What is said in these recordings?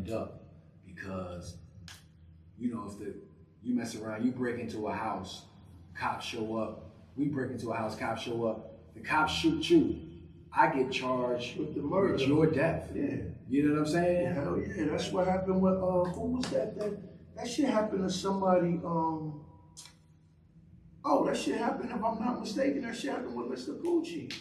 ramped up because, you know, if you mess around, you break into a house, cops show up, we break into a house, cops show up, the cops shoot you, I get charged with the murder, with your death. Yeah. You know what I'm saying? Yeah, hell yeah. That's what happened with, who was that? That shit happened to somebody, that shit happened, if I'm not mistaken, that shit happened with Mr. Pucci.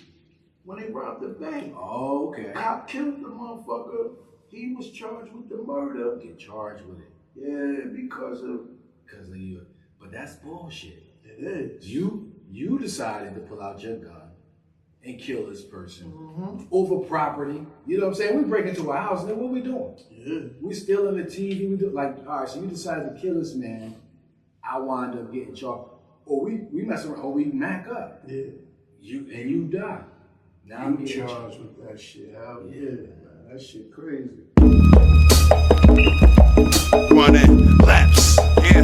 When they robbed the bank. Oh, okay. Cop killed the motherfucker. He was charged with the murder. Get charged with it. Yeah, because of you. But that's bullshit. It is. You decided to pull out your gun and kill this person over property. You know what I'm saying? We break into a house, and then what we doing? Yeah. We stealing the TV. We do all right. So you decided to kill this man. I wind up getting charged, or we mess around, or we mac up. Yeah. You die. Now I'm charged with that shit. Hell yeah, man. That shit crazy. Running laps, yeah.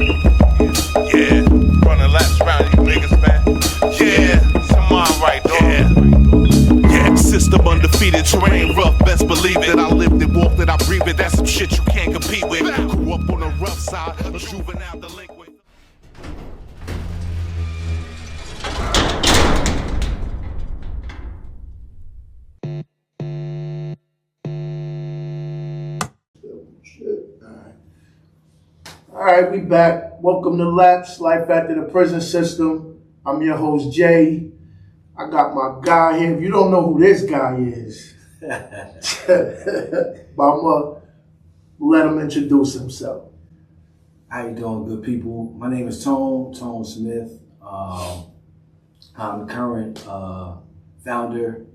Running laps around these niggas, man. Yeah, come on, right, dog. Yeah, system undefeated, terrain rough. Best believe it. I lived it, walked it, I breathe it. That's some shit you can't compete with. Grew up on the rough side, a juvenile delinquent. All right, we back. Welcome to L.A.P.S, Life After the Prison System. I'm your host, Jay. I got my guy here. If you don't know who this guy is, but I'm going to let him introduce himself. How you doing, good people? My name is Tone Smith. I'm the current founder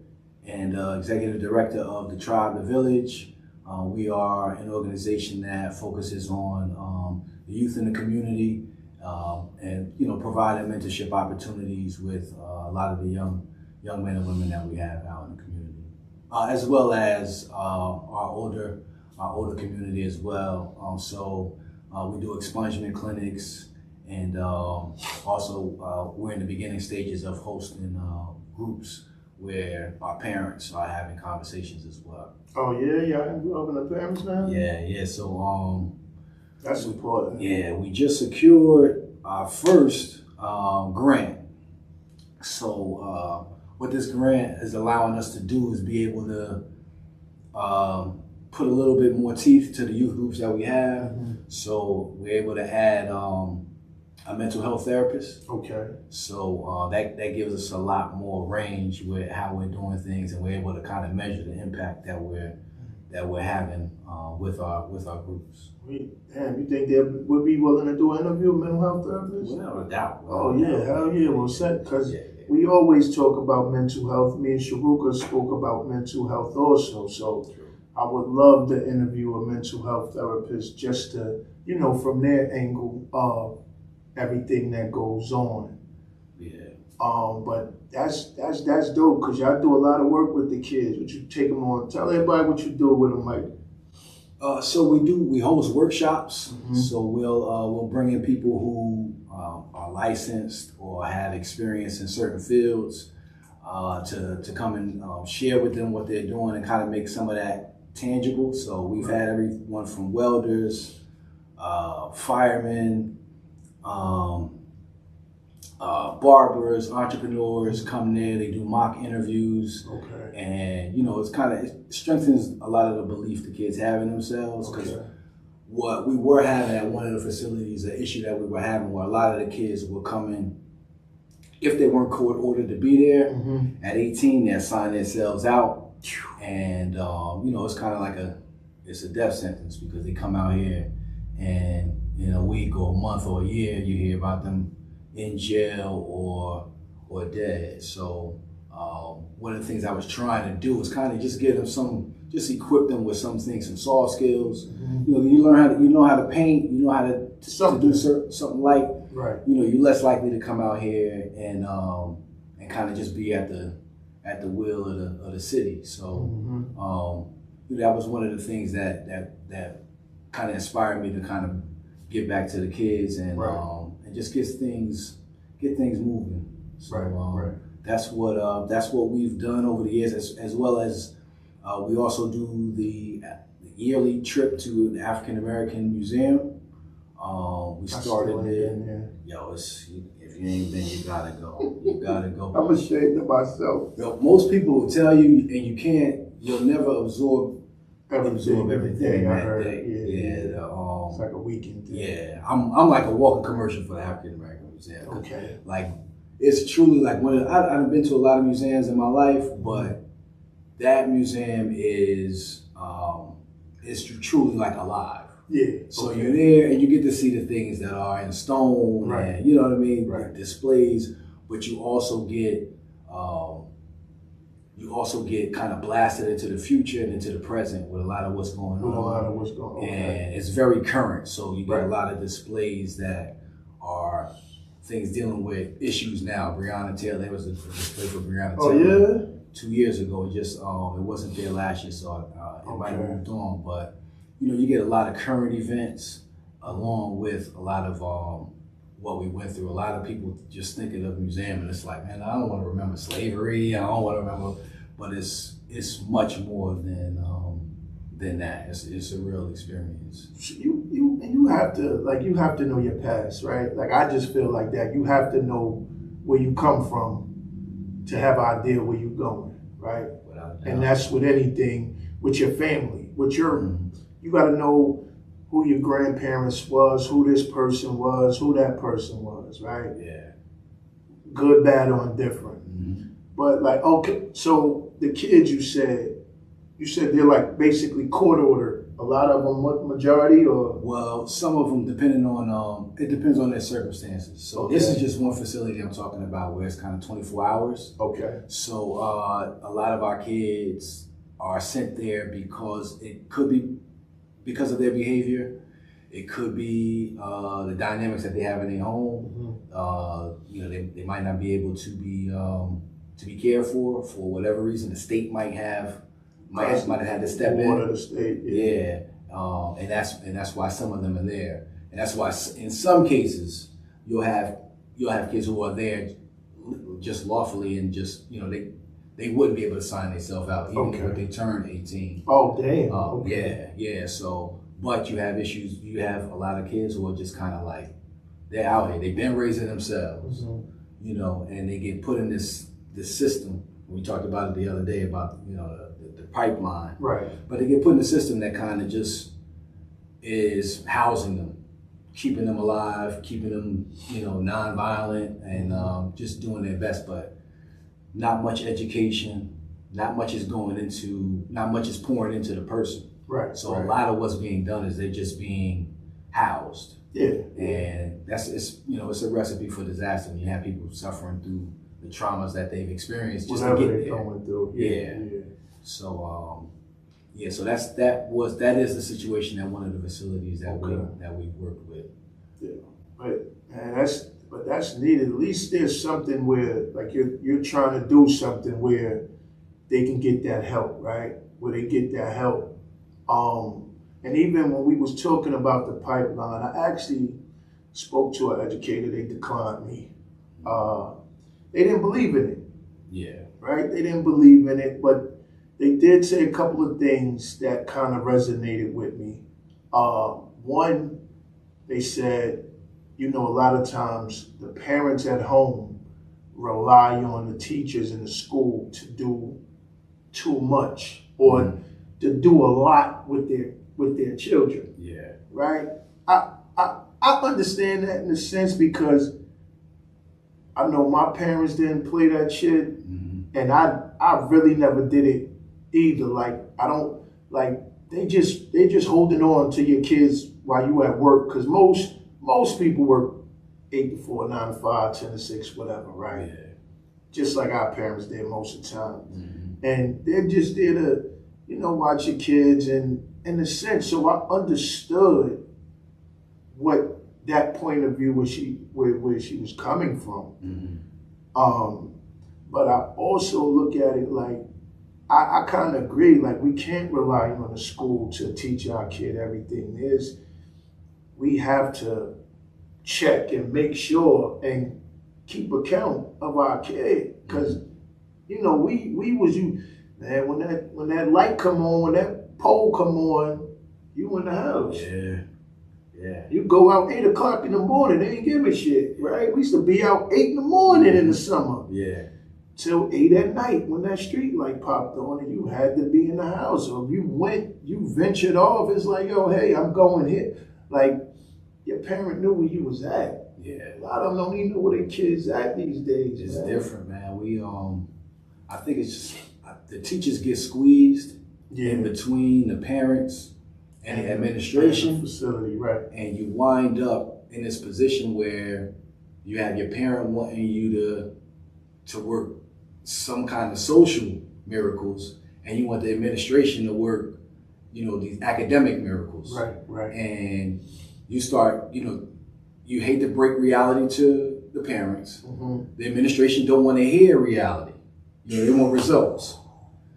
and executive director of the Tribe, the Village. We are an organization that focuses on the youth in the community and, you know, providing mentorship opportunities with a lot of the young men and women that we have out in the community, as well as our older community as well. So we do expungement clinics, and also we're in the beginning stages of hosting groups where our parents are having conversations as well. Oh yeah, y'all involving the parents now? Yeah. So that's important. Yeah, we just secured our first grant. So what this grant is allowing us to do is be able to put a little bit more teeth to the youth groups that we have. So we're able to add a mental health therapist. Okay. So that gives us a lot more range with how we're doing things, and we're able to kind of measure the impact that we're having with our groups. Damn, you think they would be willing to do an interview with mental health therapists? Without a doubt. Oh yeah, hell yeah. Well, because we always talk about mental health. Me and Sharuka spoke about mental health also. So I would love to interview a mental health therapist just to, you know, from their angle of everything that goes on. Yeah. But that's dope, because y'all do a lot of work with the kids. Would you take them on? Tell everybody what you do with them, Mike. So we host workshops. So we'll bring in people who are licensed or have experience in certain fields to come and share with them what they're doing and kind of make some of that tangible. So we've had everyone from welders, firemen, barbers, entrepreneurs come there. They do mock interviews, and you know, it strengthens a lot of the belief the kids have in themselves. Because what we were having at one of the facilities, the issue that we were having, where a lot of the kids were coming, if they weren't court ordered to be there, at 18, they'd sign themselves out, and you know, it's kind of like it's a death sentence, because they come out here, and in a week or a month or a year, you hear about them in jail or dead. So one of the things I was trying to do was kind of just get them just equip them with some things, some soft skills. You know, you know how to paint, you know how to do something light. Right. You know, you're less likely to come out here and kind of just be at the will of the city. So that was one of the things that kind of inspired me to kind of get back to the kids and just get things moving. So that's what we've done over the years, as well as we also do the yearly trip to the African American Museum. We started there. Yo, if you ain't been, you gotta go. You gotta go. I'm ashamed of myself. Yo, most people will tell you, and you'll never absorb everything that day. Yeah. It's like a weekend thing. Yeah, I'm like a walking commercial for the African American Museum. Okay. Like, it's truly like I've been to a lot of museums in my life, but that museum is truly like alive. Yeah. So you're there and you get to see the things that are in stone, and you know what I mean, displays. But you also get kind of blasted into the future and into the present with a lot of what's going on. And it's very current. So you get a lot of displays that are things dealing with issues now. Breonna Taylor, there was a display for Breonna Taylor 2 years ago. Just it wasn't there last year, so it might have moved on. But you get a lot of current events along with a lot of what we went through. A lot of people just think of the museum and it's like, man, I don't want to remember slavery. I don't want to remember, but it's much more than that. It's a real experience. You have to know your past, right? Like, I just feel like that. You have to know where you come from to have an idea where you're going, right? And that's with anything, with your family, with your, you got to know who your grandparents was, who this person was, who that person was, right? Yeah. Good, bad, or indifferent. But like, okay, so the kids you said they're like basically court ordered. A lot of them, what majority, or? Well, some of them, depending on, it depends on their circumstances. So this is just one facility I'm talking about where it's kind of 24 hours. Okay. So a lot of our kids are sent there because it could be because of their behavior. It could be the dynamics that they have in their home. They might not be able to be cared for whatever reason. The state might have had to step in. The state, and that's why some of them are there. And that's why in some cases you'll have kids who are there just lawfully and just they wouldn't be able to sign themselves out even if they turned 18. Oh damn. Yeah. So, but you have issues. You have a lot of kids who are just kind of like they're out here. They've been raising themselves, and they get put in this system. We talked about it the other day about the pipeline, right? But they get put in a system that kind of just is housing them, keeping them alive, keeping them non-violent, and just doing their best. But not much education, not much is pouring into the person. Right. So a lot of what's being done is they're just being housed. Yeah. And it's a recipe for disaster when you have people suffering through the traumas that they've experienced just whatever to get they're there. going through. Yeah. So that is the situation at one of the facilities that we worked with. Yeah. But that's needed. At least there's something where like you're trying to do something where they can get that help, right? Where they get that help. And even when we was talking about the pipeline, I actually spoke to an educator. They declined me. They didn't believe in it. Yeah. Right? They didn't believe in it, but they did say a couple of things that kind of resonated with me. One, they said, a lot of times the parents at home rely on the teachers in the school to do too much or to do a lot with their children. Yeah. Right? I understand that in a sense because I know my parents didn't play that shit, and I really never did it either. Like I don't like they just holding on to your kids while you at work because most people work 8 to 4, 9 to 5, 10 to 6, whatever, right? Yeah. Just like our parents did most of the time, and they're just there to watch your kids and in a sense. So I understood what that point of view where she was coming from. But I also look at it like I kind of agree. Like we can't rely on the school to teach our kid everything. We have to check and make sure and keep account of our kid because we was when that light come on, when that pole come on, You in the house. Yeah. Yeah. You go out 8 o'clock in the morning, they ain't give a shit, right? We used to be out 8 in the morning in the summer. Yeah. Till 8 at night when that street light popped on and you had to be in the house. Or if you ventured off, it's like, yo, hey, I'm going here. Like, your parent knew where you was at. Yeah. A lot of them don't even know where their kids at these days. It's man. different, man. We I think it's just the teachers get squeezed in between the parents and the administration facility, right? And you wind up in this position where you have your parent wanting you to work some kind of social miracles, and you want the administration to work, these academic miracles. Right. And you start, you hate to break reality to the parents. Mm-hmm. The administration don't want to hear reality. They want results.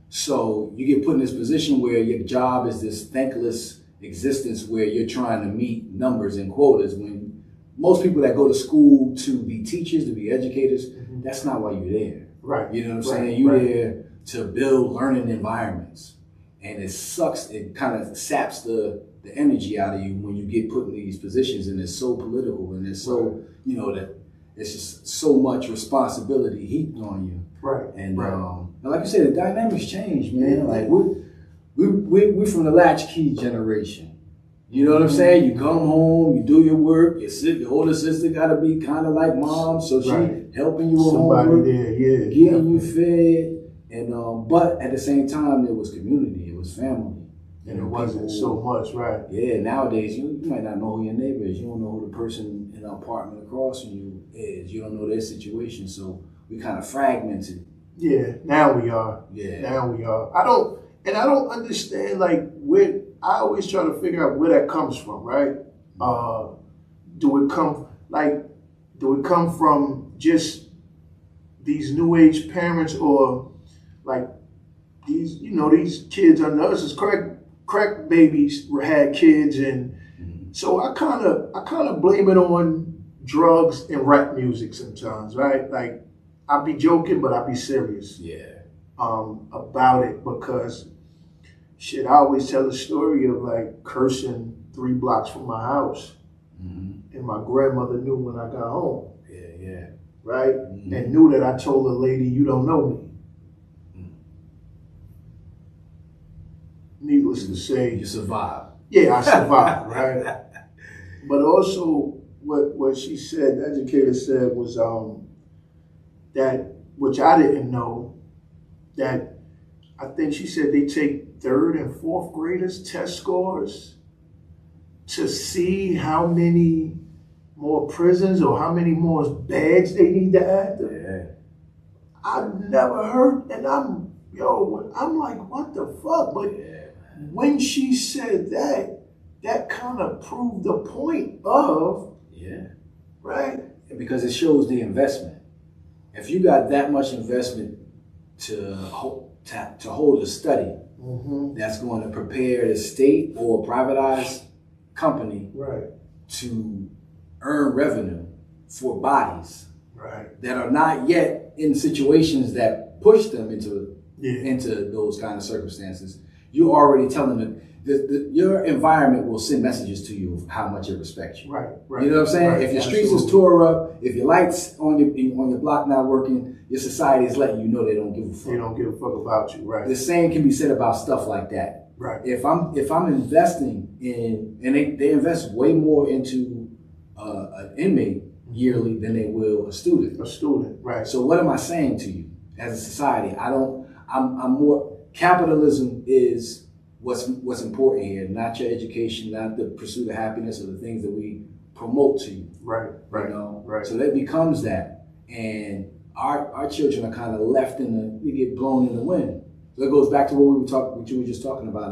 So you get put in this position where your job is this thankless existence where you're trying to meet numbers and quotas, when most people that go to school to be teachers, to be educators, mm-hmm. that's not why you're there. Right. You know what I'm saying? You're there to build learning environments. And it sucks, it kind of saps the energy out of you when you get put in these positions, and it's so political, and it's so, that it's just so much responsibility heaped on you. Right. And like you said, the dynamics change, man. Like we're from the latchkey generation. You know what I'm saying? You come home, you do your work. Your older sister got to be kind of like mom, so she helping you with homework, getting you fed, and but at the same time, there was community, it was family, and it wasn't so much, right? Yeah. Nowadays, you might not know who your neighbor is. You don't know who the person in the apartment across from you is. You don't know their situation, so we kind of fragmented. Yeah. Now we are. Yeah. Now we are. I don't understand like where. I always try to figure out where that comes from, right? Do it come from just these new age parents, or like these, these kids under us as crack babies had kids, and so I kind of blame it on drugs and rap music sometimes, right? Like I'll be joking, but I'll be serious. Yeah. About it, because shit, I always tell the story of like cursing 3 blocks from my house. Mm-hmm. And my grandmother knew when I got home. Yeah. Right? Mm-hmm. And knew that I told the lady, you don't know me. Mm-hmm. Needless to say. You survived. Yeah, I survived, right? But also what she said, the educator said, was that, which I didn't know, that I think she said they take 3rd and 4th graders test scores to see how many more prisons or how many more beds they need to add them. Yeah. I've never heard, and I'm like, what the fuck? But when she said that kind of proved the point of, right? Because it shows the investment. If you got that much investment to hold a study, mm-hmm. that's going to prepare the state or privatized company to earn revenue for bodies that are not yet in situations that push them into those kind of circumstances. You're already telling them your environment will send messages to you of how much it respects you. Right. You know what I'm saying? Right. If your streets is tore up, if your lights on your block not working, your society is letting you know they don't give a fuck. They don't give a fuck about you, right? The same can be said about stuff like that. Right. If I'm investing in, and they invest way more into an inmate yearly than they will a student. A student, right. So what am I saying to you as a society? I'm more, capitalism is what's important here, not your education, not the pursuit of happiness or the things that we promote to you. Right. Right. So that becomes that. And our children are kind of left they get blown in the wind. So it goes back to what you were just talking about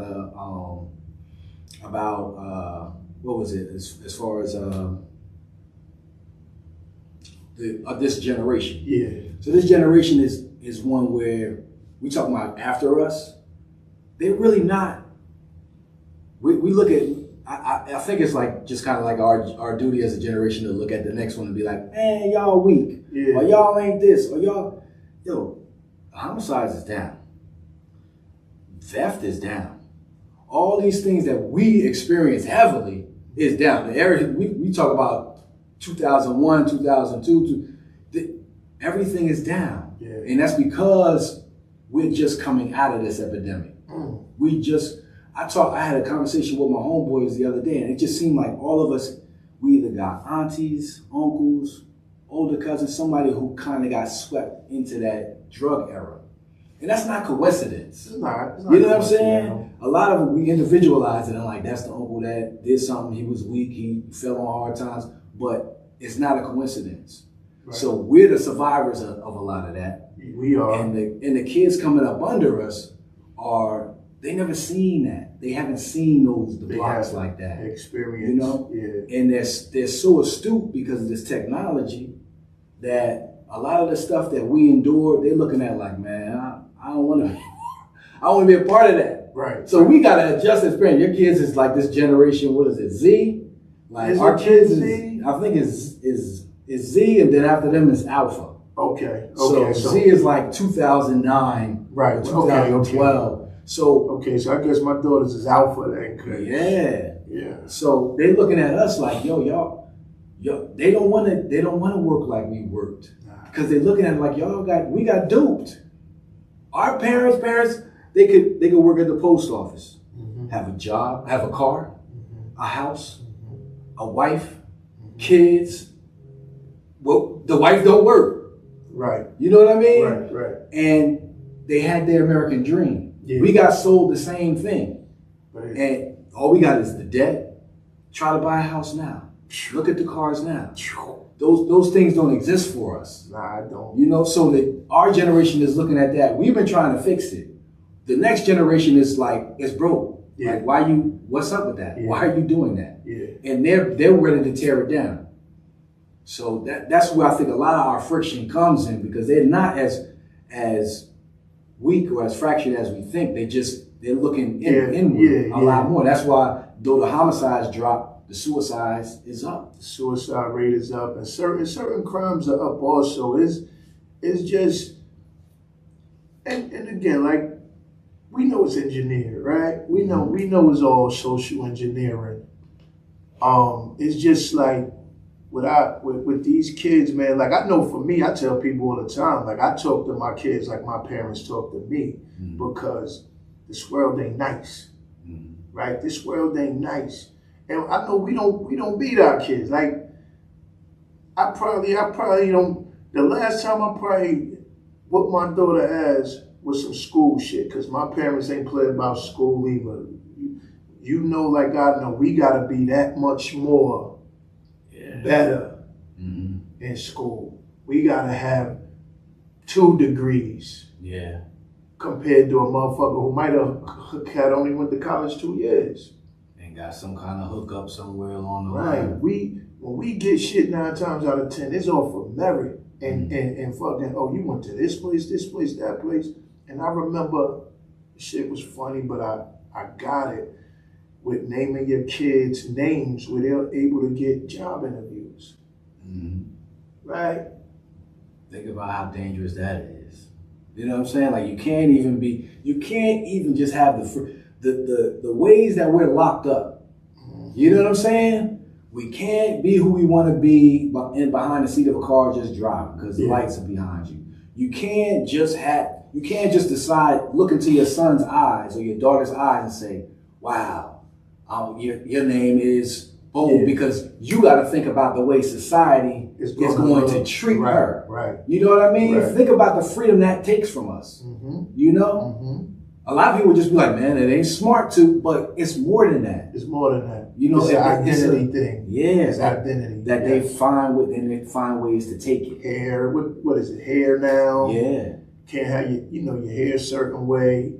what was it as far as this generation. Yeah. So this generation is one where we talking about after us. They're really not. We look at. I think it's like just kind of like our duty as a generation to look at the next one and be like, man, y'all weak, or y'all ain't this, or y'all, homicides is down, theft is down, all these things that we experience heavily is down. The area we talk about 2001, 2002, everything is down. Yeah. And that's because we're just coming out of this epidemic. I had a conversation with my homeboys the other day, and it just seemed like all of us, we either got aunties, uncles, older cousins, somebody who kind of got swept into that drug era. And that's not coincidence. It's not you know what I'm saying? A lot of it, we individualize it and like, that's the uncle that did something, he was weak, he fell on hard times, but it's not a coincidence. Right. So we're the survivors of a lot of that. We are. And the kids coming up under us they never seen that. They haven't seen the blocks like that. Experience. You know? Yeah. And they're so astute because of this technology that a lot of the stuff that we endured, they're looking at like, man, I don't want to be a part of that. Right. So we got to adjust experience. Your kids is like this generation, what is it, Z? Like is our kids Z? I think is Z, and then after them is Alpha. Okay. So Z is like 2009, right? 2012. Okay. So I guess my daughters is Alpha then. Yeah. So they looking at us like, y'all, they don't want to work like we worked, because they're looking at it like we got duped. Our parents, they could work at the post office, have a job, have a car, a house, a wife, kids. Well, the wife don't work. Right. You know what I mean? Right. And they had their American dream. Yeah. We got sold the same thing. Right. And all we got is the debt. Try to buy a house now. Look at the cars now. Those things don't exist for us. Nah, I don't. You know, so that our generation is looking at that. We've been trying to fix it. The next generation is like, it's broke. Yeah. Like, what's up with that? Yeah. Why are you doing that? Yeah. And they're ready to tear it down. So that's where I think a lot of our friction comes in, because they're not as weak or as fractured as we think. They're looking inward a lot more. That's why, though the homicides drop, the suicides is up. The suicide rate is up, and certain crimes are up also. It's just, and again, like, we know it's engineered, right? We know it's all social engineering. It's just like with these kids, man. Like, I know for me, I tell people all the time, like, I talk to my kids like my parents talk to me, because this world ain't nice, right? This world ain't nice, and I know we don't beat our kids. Like, I probably don't. The last time I probably whooped my daughter ass was some school shit, because my parents ain't played about school either. You know, like I know, we gotta be that much more better in school. We gotta have 2 degrees. Yeah. Compared to a motherfucker who might have only went to college 2 years. And got some kind of hookup somewhere along the line. line. When we get shit 9 times out of 10, it's all for merit. And fucking, you went to this place, that place. And I remember shit was funny, but I got it with naming your kids names where they're able to get job interviews. Right? Think about how dangerous that is. You know what I'm saying? Like, you can't even just have the ways that we're locked up. You know what I'm saying? We can't be who we want to be behind the seat of a car just driving, because the lights are behind you. You can't just decide, look into your son's eyes or your daughter's eyes and say, wow, your name is boom, because you got to think about the way society is going to treat her. Right. You know what I mean? Right. Think about the freedom that takes from us. You know? A lot of people just be like, man, it ain't smart to, but it's more than that. It's more than that. You know, it's an identity thing. Yeah. It's identity. That they find ways to take it. Hair, what is it? Hair now? Yeah. Can't have your hair a certain way.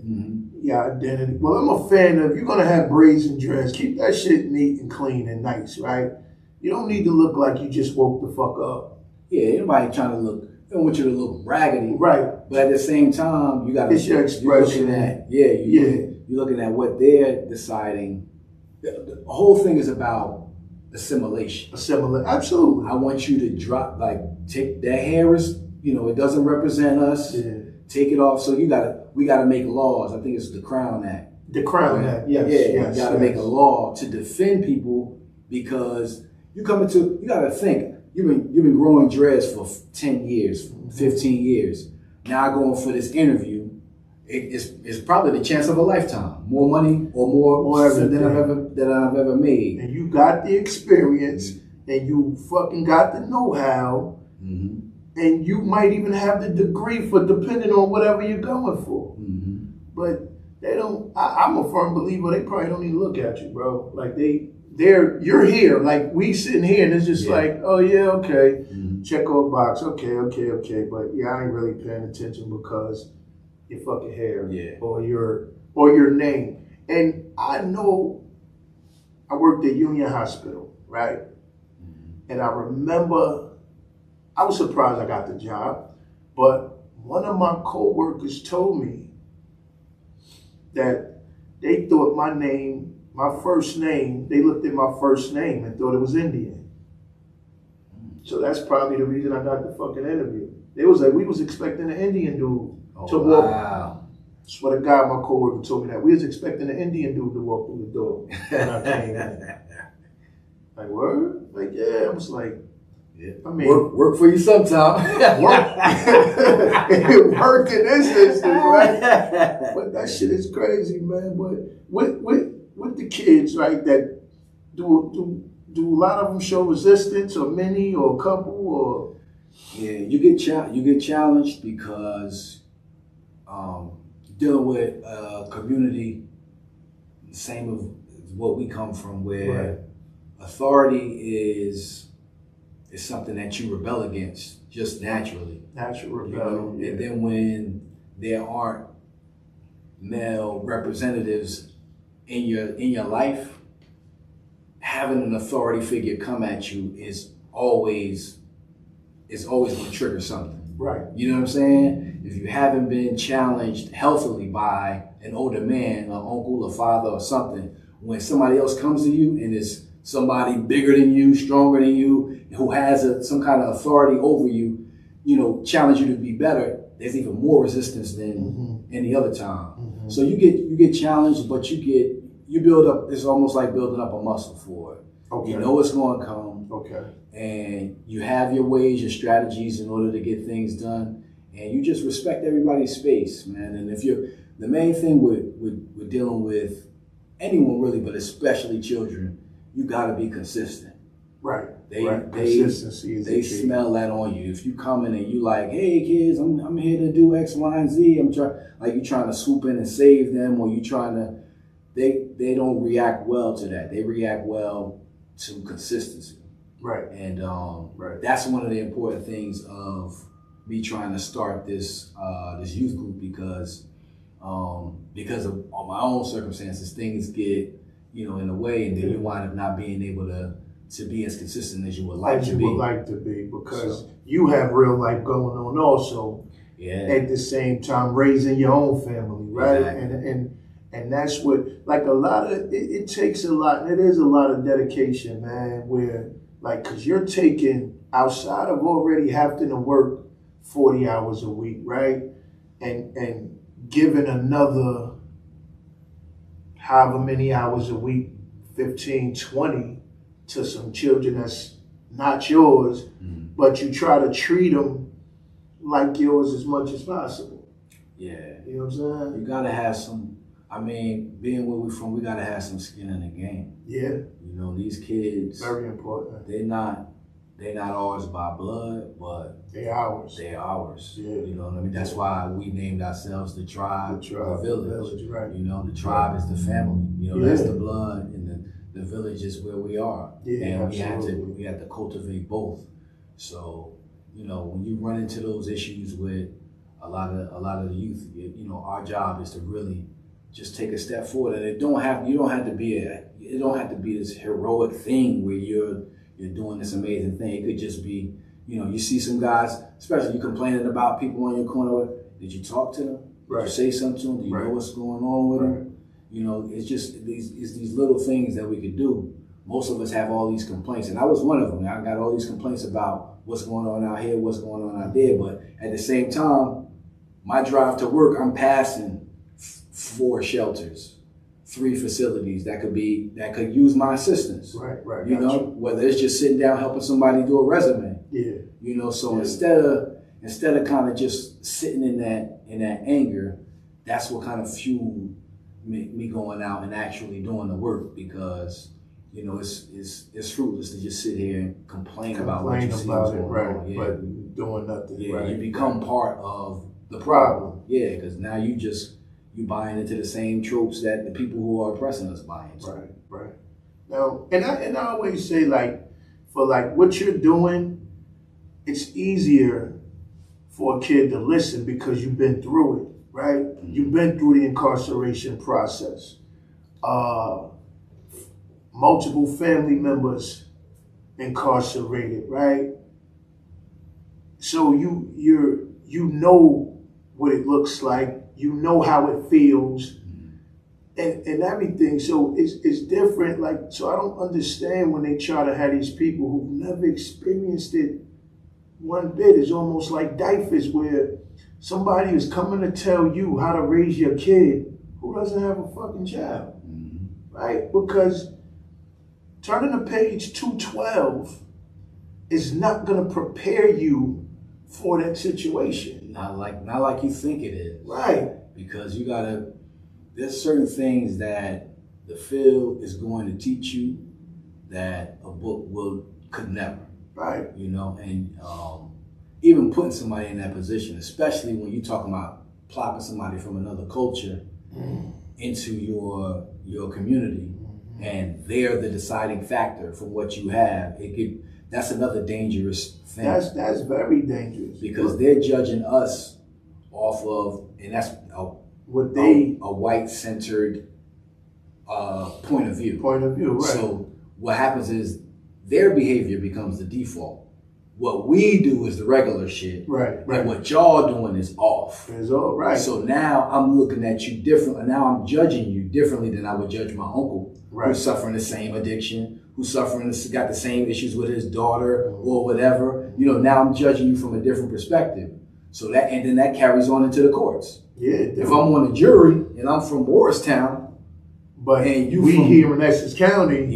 Your identity. Well, I'm a fan of, you're going to have braids and dreads. Keep that shit neat and clean and nice, right? You don't need to look like you just woke the fuck up. Yeah, anybody trying to look, they don't want you to look raggedy. Right. But at the same time, you got to. It's your expression. You're looking at what they're deciding. The whole thing is about assimilation. Absolutely. I want you to drop, take that hair is, it doesn't represent us. Yeah. Take it off. So we gotta make laws. I think it's the Crown Act. The Crown right? Act, yes. Yeah, you got to make a law to defend people because you got to think, you've been growing dreads for 10 years, 15 years. Now going for this interview, it's probably the chance of a lifetime. More money or more than I've ever made. And you got the experience, and you fucking got the know-how, and you might even have the degree for depending on whatever you're going for. But they don't. I'm a firm believer. They probably don't even look at you, bro. Like you're here. Like we sitting here, and it's just like, oh yeah, okay, check off box, okay. But yeah, I ain't really paying attention because your fucking hair, or your name. And I know I worked at Union Hospital, right? And I remember I was surprised I got the job, but one of my coworkers told me that they thought my first name, they looked at my first name and thought it was Indian. So that's probably the reason I got the fucking interview. They was like, we was expecting an Indian dude to walk. Wow. Swear to God, my coworker told me that. We was expecting an Indian dude to walk through the door when I came in. Like, word? Like, yeah. I was like, I mean, work for you sometime. It worked in this instance, right? But that shit is crazy, man. But with the kids, right, that do a lot of them show resistance, or many, or a couple, or you get challenged because dealing with a community same of what we come from, where authority is something that you rebel against just naturally. Natural rebellion. And then when there aren't male representatives in your life, having an authority figure come at you is always going to trigger something. Right. You know what I'm saying? If you haven't been challenged healthily by an older man, an uncle, a father, or something, when somebody else comes to you and is somebody bigger than you, stronger than you, who has some kind of authority over you, challenge you to be better, there's even more resistance than any other time. So you get challenged, but you build up. It's almost like building up a muscle for it. Okay. You know it's going to come. Okay. And you have your ways, your strategies in order to get things done, and you just respect everybody's space, man. And the main thing with dealing with anyone really, but especially children, you got to be consistent. Right. Consistency is they smell that on you. If you come in and you like, hey kids, I'm here to do X, Y, and Z. I'm you trying to swoop in and save them, or you trying to. They don't react well to that. They react well to consistency. Right. And that's one of the important things of me trying to start this youth group because of my own circumstances, things get in the way, and then you wind up not being able to be as consistent as you would like to be. Because you have real life going on also. Yeah. At the same time, raising your own family, right? Exactly. And that's what, like, a lot of it takes a lot. And it is a lot of dedication, man. Where because you're taking outside of already having to work 40 hours a week, right? And giving another however many hours a week, 15, 20, to some children that's not yours, but you try to treat them like yours as much as possible. Yeah. You know what I'm saying? You gotta have being where we're from, we gotta have some skin in the game. Yeah. These kids, very important. They're not ours by blood, but they're ours. They're ours. Yeah. You know what I mean? That's why we named ourselves the tribe, the village. Right. The tribe is the family. That's the blood, and the village is where we are. Yeah, and we had to cultivate both. So, when you run into those issues with a lot of the youth, our job is to really just take a step forward, and it don't have to be this heroic thing where you're doing this amazing thing. It could just be, you see some guys, especially you complaining about people on your corner. Did you talk to them? Did you say something to them? Do you know what's going on with them? It's just these little things that we could do. Most of us have all these complaints, and I was one of them. I got all these complaints about what's going on out here, what's going on out there, but at the same time, my drive to work, I'm passing 4 shelters. 3 facilities that could use my assistance. Right. You know, whether it's just sitting down helping somebody do a resume. Yeah. You know, so instead of kind of just sitting in that anger, that's what kind of fueled me going out and actually doing the work, because you know it's fruitless to just sit here and complain about what you see going on. Yeah. But doing nothing. Yeah, right. you become part of the problem. Yeah, because now you buying into the same tropes that the people who are oppressing us buy into. Right. Now, and I always say, like, for like what you're doing, it's easier for a kid to listen because you've been through it, right? Mm-hmm. You've been through the incarceration process. Multiple family members incarcerated, right? So you know what it looks like. You know how it feels, and everything. So it's different. Like, so I don't understand when they try to have these people who've never experienced it one bit. It's almost like diapers, where somebody is coming to tell you how to raise your kid who doesn't have a fucking child, right? Because turning to page 212 is not going to prepare you for that situation. Not like you think it is. Right. Because there's certain things that the field is going to teach you that a book could never. Right. You know, and even putting somebody in that position, especially when you're talking about plopping somebody from another culture into your community, and they're the deciding factor for what you have, that's another dangerous thing. That's very dangerous. Because they're judging us off of, and that's a white-centered point of view. Right. So what happens is their behavior becomes the default. What we do is the regular shit. Right. And what y'all doing is off. It's all right. So now I'm looking at you differently. Now I'm judging you differently than I would judge my uncle, who's suffering the same addiction, who's got the same issues with his daughter or whatever. You know, now I'm judging you from a different perspective. So then that carries on into the courts. Yeah. If I'm on the jury and I'm from Morristown, and we here in Essex County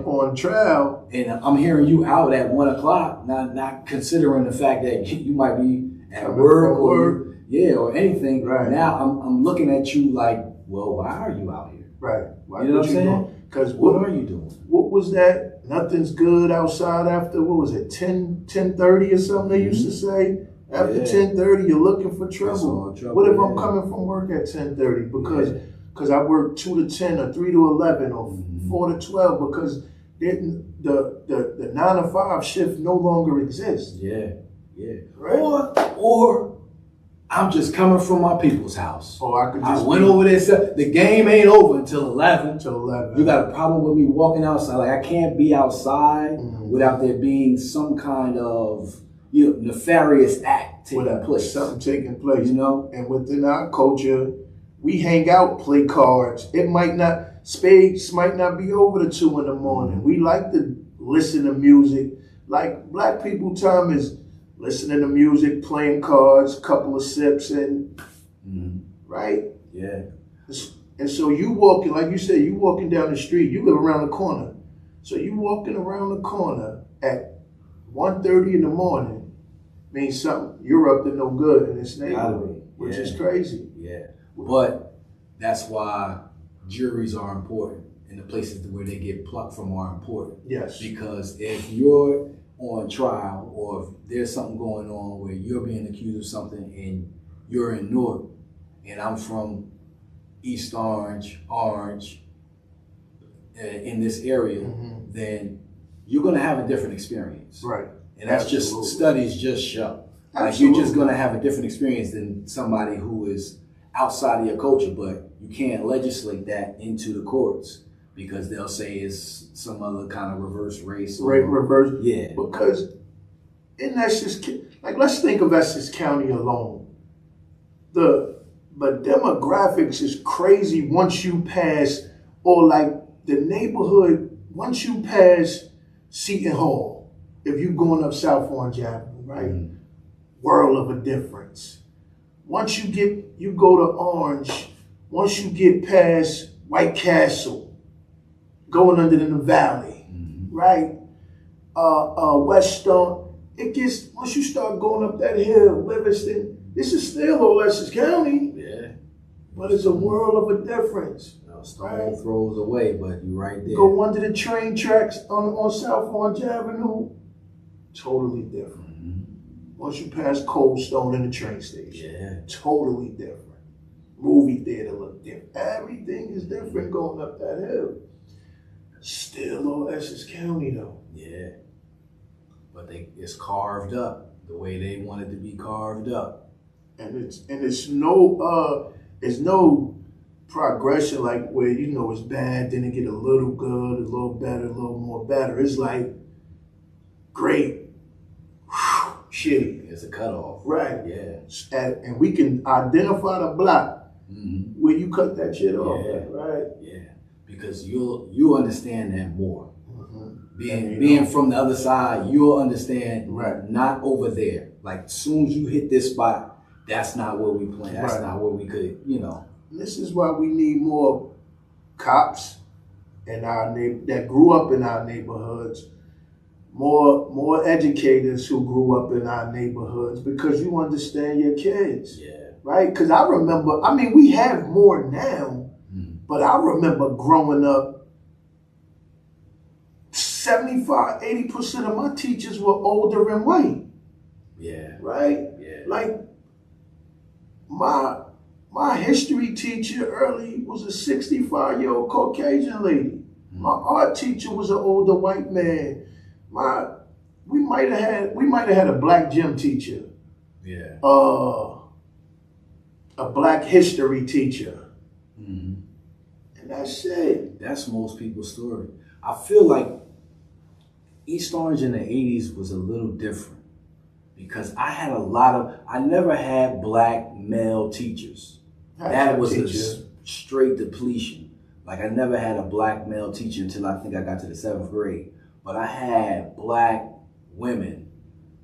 on trial, and I'm hearing you out at 1 o'clock, not considering the fact that you might be at work or anything. Right. Now I'm looking at you like, well, why are you out here? Right. You know what I'm saying? Because what are you doing? What was that? Nothing's good outside after, what was it, 10:30 or something they used to say? After 10:30, you're looking for trouble. What if I'm coming from work at 10:30? Because I work 2 to 10 or 3 to 11 or 4 to 12, because the 9 to 5 shift no longer exists. Yeah. Right? Or I'm just coming from my people's house. I went over there. The game ain't over until 11. You You got a problem with me walking outside? Like, I can't be outside without there being some kind of nefarious act taking place. Something taking place. You know? And within our culture, we hang out, play cards. Spades might not be over to 2 in the morning. We like to listen to music. Like, black people time is listening to music, playing cards, couple of sips, and right? Yeah. And so you walking, like you said, you walking down the street, you live around the corner. So you walking around the corner at 1:30 in the morning means something, you're up to no good in this neighborhood, which is crazy. Yeah. But that's why juries are important, and the places where they get plucked from are important. Yes. Because if you're on trial, or if there's something going on where you're being accused of something and you're in Newark and I'm from East Orange, in this area, then you're going to have a different experience. Right. And that's just, studies just show. Like, you're just going to have a different experience than somebody who is outside of your culture, but you can't legislate that into the courts because they'll say it's some other kind of reverse race. Reverse. Yeah. Because in Essex, like, let's think of Essex County alone. The demographics is crazy once you pass, or like the neighborhood, once you pass Seton Hall, if you're going up South Orange Avenue, right? World of a difference. Once you go to Orange, once you get past White Castle, going under in the valley, right? Weststone. It gets, once you start going up that hill, Livingston, this is still L.A.P.S County. Yeah. But it's a world of a difference. Stone throws away, but you're right there. Go under the train tracks on South Orange Avenue, totally different. Once you pass Cold Stone in the train station, totally different. Movie theater look different. Everything is different going up that hill. Still L.A.P.S County though. Yeah. But it's carved up the way they want it to be carved up. And it's no progression like where it's bad, then it get a little good, a little better, a little more better. It's like great, shitty. It's a cutoff. Right. Yeah. And we can identify the block where you cut that shit off. Yeah. Right. Yeah. Because you'll understand that more. Being from the other side, you'll understand. Right. Not over there. Like as soon as you hit this spot, that's not where we play. That's Right. not where we could, This is why we need more cops in our that grew up in our neighborhoods, more educators who grew up in our neighborhoods, because you understand your kids. Yeah. Right? Because I remember, we have more now, but I remember growing up, 75, 80% of my teachers were older and white. Yeah. Right? Yeah. Like, my history teacher early was a 65-year-old Caucasian lady. My art teacher was an older white man. We might have had a black gym teacher. Yeah. A black history teacher. And that's it. That's most people's story. I feel like East Orange in the 80s was a little different because I never had black male teachers. That was a straight depletion. Like I never had a black male teacher until I think I got to the 7th grade. But I had black women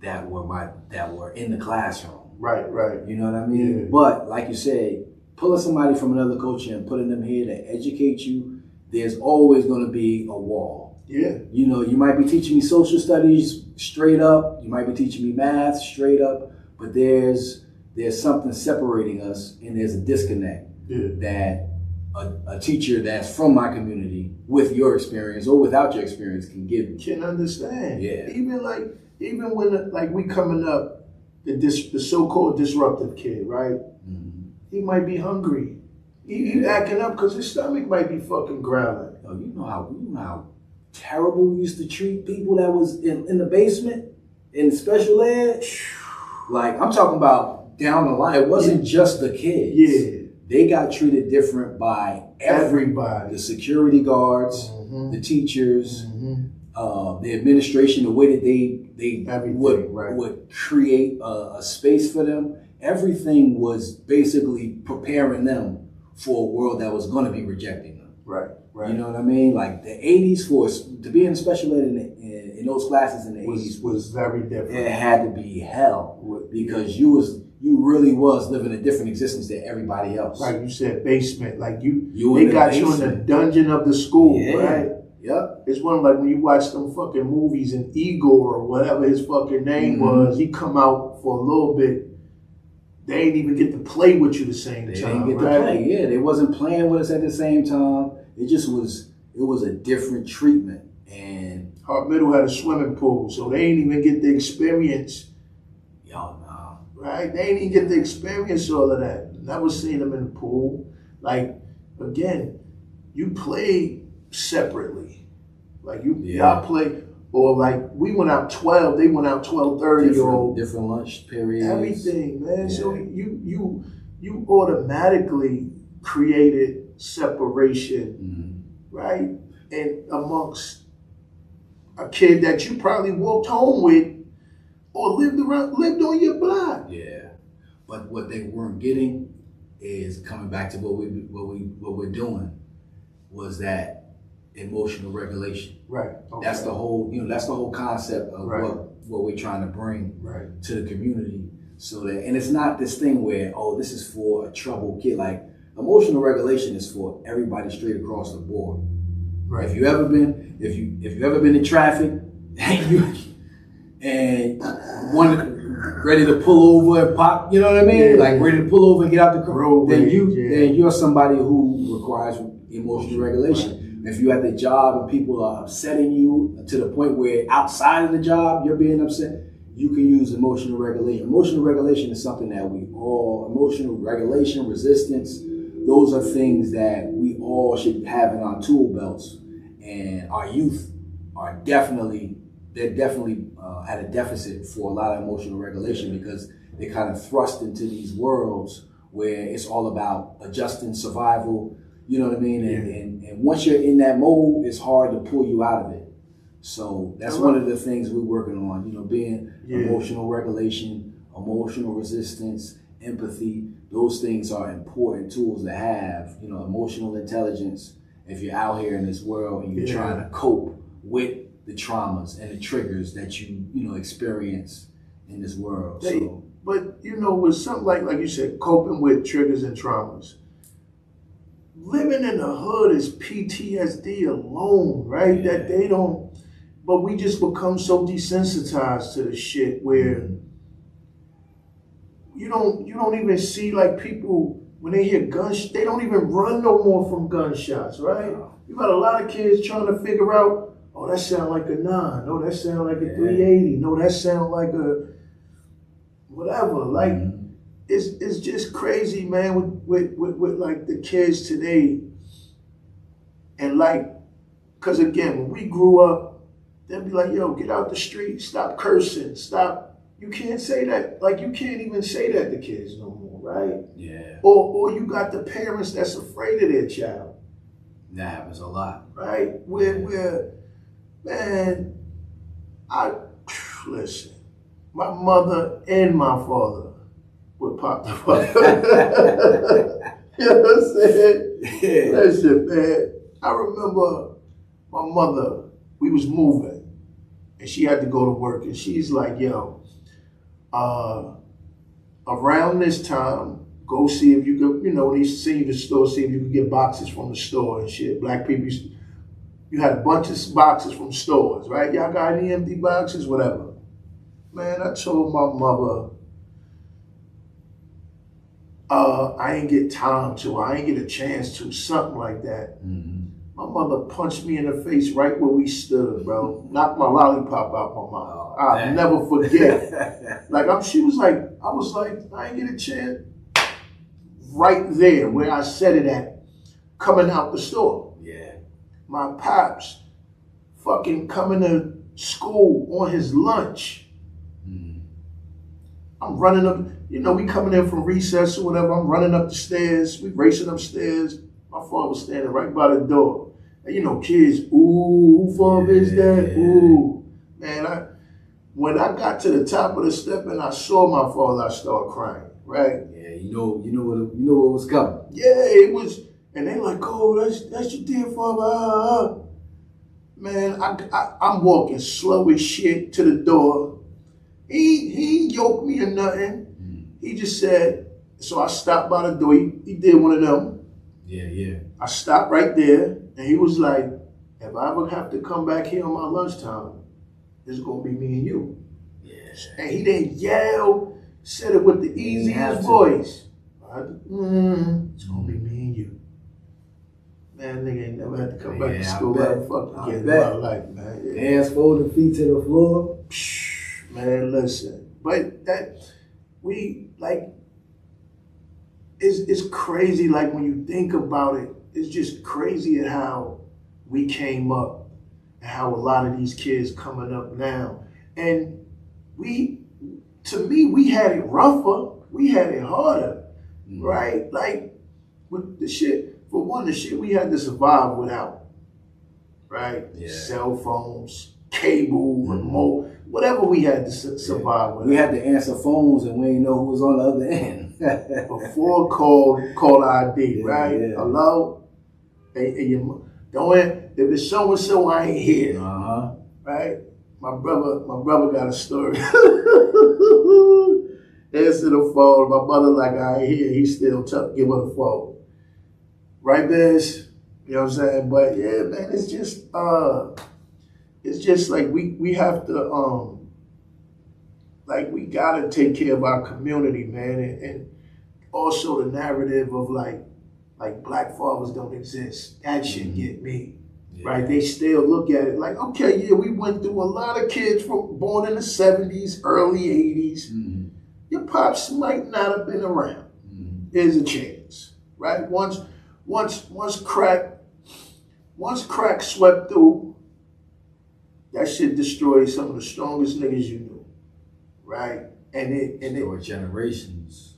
that were in the classroom. Right, right. You know what I mean? Yeah. But like you said, pulling somebody from another culture and putting them here to educate you, there's always going to be a wall. Yeah. You might be teaching me social studies straight up. You might be teaching me math straight up. But there's something separating us, and there's a disconnect that a teacher that's from my community with your experience or without your experience can give me. Can understand. Yeah. Even when we coming up, the so-called disruptive kid, right? He might be hungry. He acting up because his stomach might be fucking growling. Oh, you know how terrible we used to treat people that was in the basement in special ed? Like, I'm talking about down the line. It wasn't just the kids. Yeah. They got treated different by everybody. The security guards, the teachers, the administration, the way that they would create a space for them. Everything was basically preparing them for a world that was going to be rejecting them. Right, right. You know what I mean? Like the 80s, to be in special ed in those classes in the 80s was very different. It had to be hell because you really was living a different existence than everybody else. Right, you said basement. Like they got you in the dungeon of the school, right? Yep. It's one of like when you watch them fucking movies and Igor or whatever his fucking name was, he come out for a little bit. They ain't even get to play with you the same time. They didn't get to play. Yeah, they wasn't playing with us at the same time. It just was. It was a different treatment. And Hart Middle had a swimming pool, so they ain't even get the experience. Y'all know. Right? They ain't even get the experience all of that. Never seen them in the pool. Like, again, you play separately. Like y'all play, or like we went out 12, they went out 12:30 different lunch periods. Everything, man. Yeah. So you automatically created separation, right? And amongst a kid that you probably walked home with or lived on your block. Yeah. But what they weren't getting is coming back to what we're doing was that emotional regulation. Right. Okay. That's the whole concept of what we're trying to bring to the community. So that, and it's not this thing where, oh, this is for a troubled kid. Like emotional regulation is for everybody straight across the board. Right. If you ever been in traffic and ready to pull over and pop, you know what I mean? Yeah. Like ready to pull over and get out the car, then yeah. you're somebody who requires emotional regulation. If you're at the job and people are upsetting you to the point where outside of the job you're being upset, you can use emotional regulation. Emotional regulation is something that emotional regulation, resistance, those are things that we all should have in our tool belts. And our youth are definitely had a deficit for a lot of emotional regulation because they're kind of thrust into these worlds where it's all about adjusting, survival, you know what I mean? And once you're in that mode, it's hard to pull you out of it. So that's one of the things we're working on, being emotional regulation, emotional resistance, empathy. Those things are important tools to have, emotional intelligence. If you're out here in this world and you're trying to cope with the traumas and the triggers that you experience in this world. But with something like you said, coping with triggers and traumas, living in the hood is PTSD alone, right? Yeah. That they don't, but we just become so desensitized to the shit where you don't even see like people when they hear gunshots, they don't even run no more from gunshots, right? You got a lot of kids trying to figure out, oh, that sound like a 9. No, that sound like a 380. No, that sound like a whatever. Like it's just crazy, man. With like the kids today, and like, cause again, when we grew up, they'd be like, yo, get out the street, stop cursing, stop. You can't say that. Like you can't even say that to kids no more, right? Yeah. Or you got the parents that's afraid of their child. That happens a lot, right? Where man, listen, my mother and my father would pop the fuck. You know what I'm saying? Yeah. Listen, man, I remember my mother, we was moving and she had to go to work and she's like, yo, around this time, go see if you could, they send you to the store, see if you could get boxes from the store and shit. Black people, you had a bunch of boxes from stores, right? Y'all got any empty boxes, whatever. Man, I told my mother, I ain't get time to, I ain't get a chance to, something like that. Mm-hmm. My mother punched me in the face right where we stood, bro. Knocked my lollipop out my mouth. I'll never forget. She was like, I was like, I ain't get a chance. Right there where I said it at, coming out the store. Yeah. My pops fucking coming to school on his lunch. I'm running up, we coming in from recess or whatever. I'm running up the stairs. We racing upstairs. My father was standing right by the door. And kids, ooh, who father is that? Ooh. Man, when I got to the top of the step and I saw my father, I started crying, right? Yeah, you know what was coming. Yeah, it was, and they like, oh, that's your dear father. Man, I'm walking slow as shit to the door. He ain't yoked me or nothing. He just said, so I stopped by the door. He did one of them. Yeah. I stopped right there, and he was like, if I ever have to come back here on my lunchtime, it's going to be me and you. Yeah. And he didn't yell, said it with the easiest voice. It's going to be me and you. Man, nigga ain't never had to come back to school. Fuck again in my life, man. Yeah. Hands folded, feet to the floor. Man, listen. But it's crazy, like when you think about it, it's just crazy at how we came up and how a lot of these kids coming up now. And we had it rougher, we had it harder, right? Like with the shit we had to survive without, right? Yeah. Cell phones, cable, remote, whatever we had to survive without. We had to answer phones and we didn't know who was on the other end. Before call ID, right? Yeah. Hello? Hey, if it's so-and-so, I ain't here. Right? My brother got a story. Answer the phone. My mother like, I ain't here. He still give her the phone. Right, Biz? You know what I'm saying? But yeah, man, it's just like we have to like we gotta take care of our community, man, and also the narrative of like black fathers don't exist. That shit get me. Yeah. Right? They still look at it like, okay, yeah, we went through a lot of kids born in the 70s, early 80s. Mm-hmm. Your pops might not have been around. Mm-hmm. There's a chance. Right? Once crack swept through, that shit destroyed some of the strongest niggas you knew. Right? And it generations.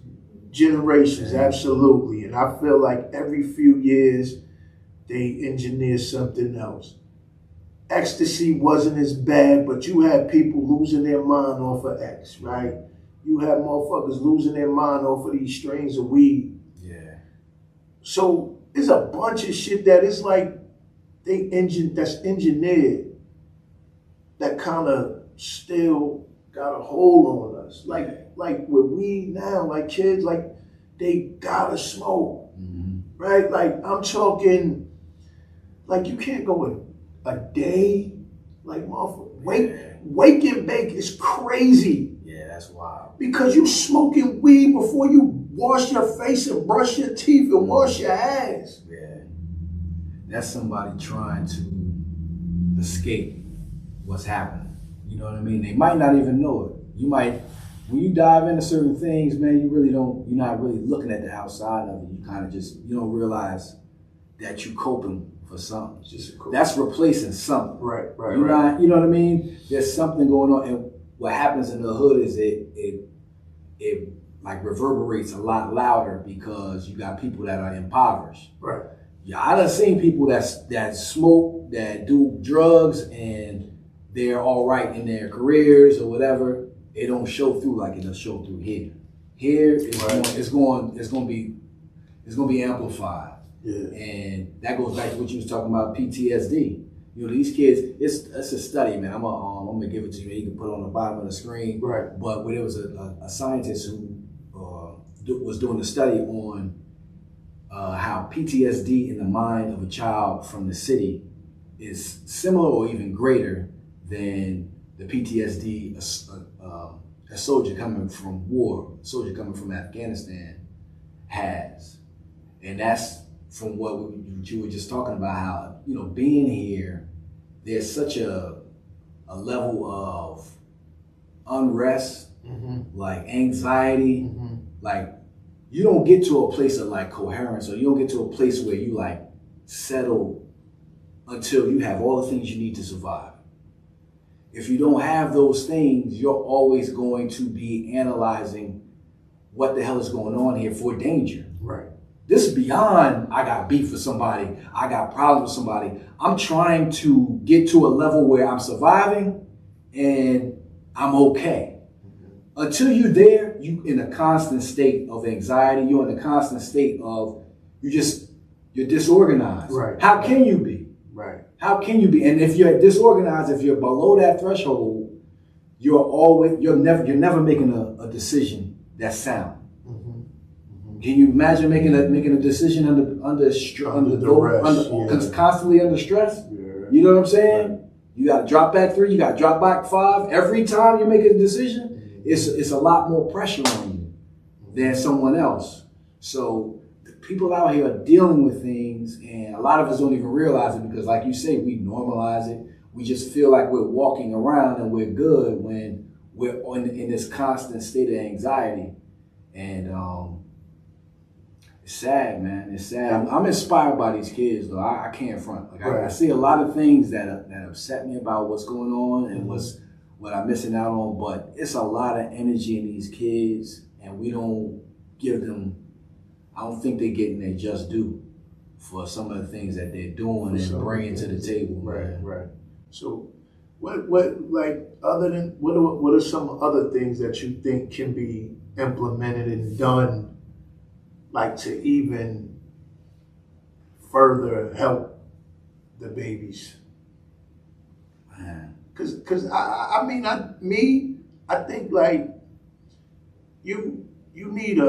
Generations, yeah. Absolutely. And I feel like every few years they engineer something else. Ecstasy wasn't as bad, but you had people losing their mind off of X, right? You had motherfuckers losing their mind off of these strains of weed. Yeah. So there's a bunch of shit that is like that's engineered that kind of still got a hold on us. Like with weed now, like kids, like they gotta smoke, right? Like I'm talking, like you can't go a day, like motherfucker, wake and bake is crazy. Yeah, that's wild. Because you smoking weed before you wash your face and brush your teeth and wash your ass. Yeah, that's somebody trying to escape what's happening. You know what I mean? They might not even know it. You might, when you dive into certain things, man, you're not really looking at the outside of it. You kind of you don't realize that you're coping for something. That's replacing something. Right. You know what I mean? There's something going on. And what happens in the hood is it like reverberates a lot louder because you got people that are impoverished. Right. Yeah, I done seen people that smoke, that do drugs, and they're all right in their careers or whatever. It don't show through like it'll show through here. Here it's going to be amplified. Yeah. And that goes back to what you was talking about, PTSD. You know, these kids, it's a study, man. I'm gonna give it to you. You can put it on the bottom of the screen. Right. But there was a scientist who was doing a study on how PTSD in the mind of a child from the city is similar or even greater than the PTSD a soldier coming from war, a soldier coming from Afghanistan has. And that's from what you were just talking about, how, you know, being here, there's such a level of unrest, like anxiety, like you don't get to a place of like coherence, or you don't get to a place where you like settle until you have all the things you need to survive. If you don't have those things, you're always going to be analyzing what the hell is going on here for danger. Right. This is beyond, I got beef with somebody, I got problems with somebody. I'm trying to get to a level where I'm surviving and I'm okay. Until you're there, you in a constant state of anxiety. You're in a constant state of, you're disorganized. Right. How can you be? Right. How can you be? And if you're disorganized, if you're below that threshold, you're never making a decision that's sound. Can you imagine making a decision constantly under stress? Yeah. You know what I'm saying? Right. You got to drop back 3, you got to drop back 5 every time you make a decision. It's a lot more pressure on you than someone else. So the people out here are dealing with things, and a lot of us don't even realize it because, like you say, we normalize it. We just feel like we're walking around and we're good when we're in this constant state of anxiety. And it's sad, man. It's sad. I'm inspired by these kids, though. I can't front. Like I see a lot of things that upset me about what's going on and what I'm missing out on. But it's a lot of energy in these kids, and we don't give them. I don't think they're getting their just due for some of the things that they're doing and bringing to the table. Right. So, what are some other things that you think can be implemented and done, like to even further help the babies? Because I think like you need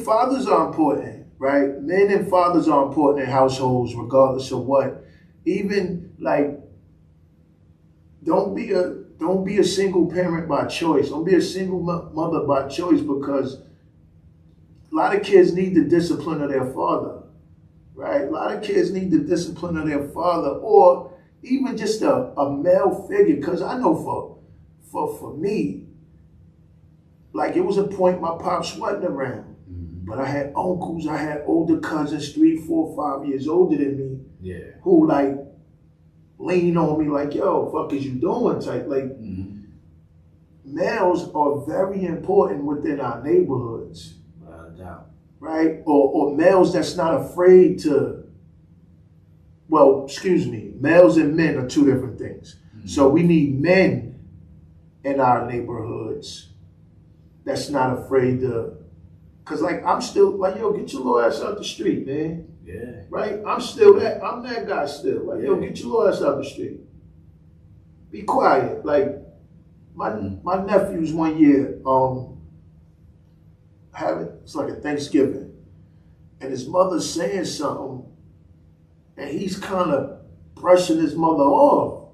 fathers are important. right? Men and fathers are important in households, regardless of what. Even like, don't be a single parent by choice. Don't be a single mother by choice, because a lot of kids need the discipline of their father, right? A lot of kids need the discipline of their father, or even just a male figure. Because I know for me, like, it was a point my pops wasn't around. But I had uncles, I had older cousins, 3, 4, 5 years older than me, who like lean on me like, yo, fuck is you doing type. Like, males are very important within our neighborhoods. Without a doubt. Right? Or males that's not afraid to, well, excuse me, males and men are two different things. So we need men in our neighborhoods that's not afraid to, cause like, I'm still like, yo, get your little ass out the street, man. Yeah. Right? I'm that guy still. Like, yo, get your little ass out the street. Be quiet. Like, my nephews one year, it's like a Thanksgiving, and his mother's saying something, and he's kind of brushing his mother off.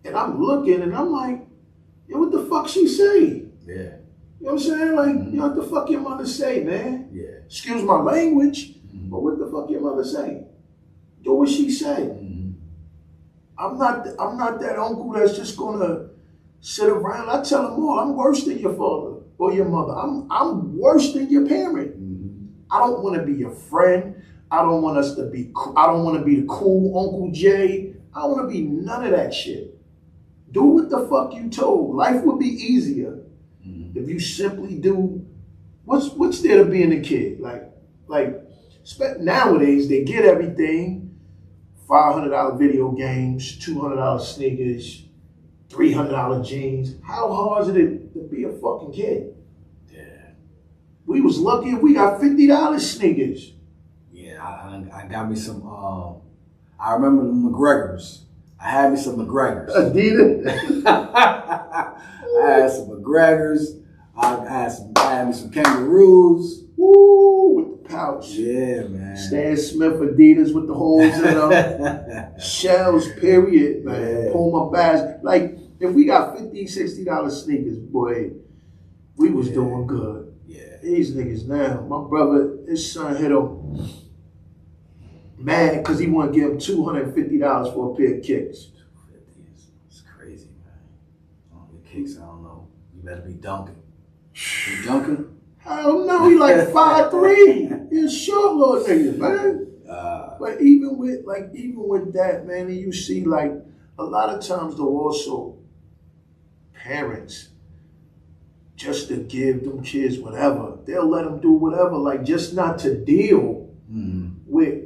And I'm looking, and I'm like, yo, what the fuck she say? Yeah. You know what I'm saying? Like, yo, what the fuck your mother say, man? Yeah. Excuse my language, but what the fuck your mother say? Do what she say. I'm not that uncle that's just gonna sit around. I tell them all, I'm worse than your father or your mother. I'm worse than your parent. I don't want to be your friend. I don't want to be the cool Uncle Jay. I don't want to be none of that shit. Do what the fuck you told. Life would be easier if you simply do what's there to being a kid. Like nowadays they get everything. $500 video games, $200 sneakers, $300 jeans. How hard is it to be a fucking kid? Yeah. We was lucky if we got $50 sneakers. Yeah, I got me some, I remember the McGregors. I had me some McGregors. Adidas? I had some McGregors. I had me some kangaroos. Woo, with the pouch. Yeah, man. Stan Smith Adidas with the holes in them. Shells, period, man. Yeah. Puma bags. Like, if we got $50, $60 sneakers, boy, we was doing good. Yeah. These niggas now, my brother, his son hit him mad because he want to give him $250 for a pair of kicks. It's crazy, man. Oh, the kicks, I don't know. You better be dunking. You dunking? I don't know, he like 5'3". He's a short little nigga, man. But even with that, man, and you see, like, a lot of times though also parents, just to give them kids whatever, they'll let them do whatever, like, just not to deal with.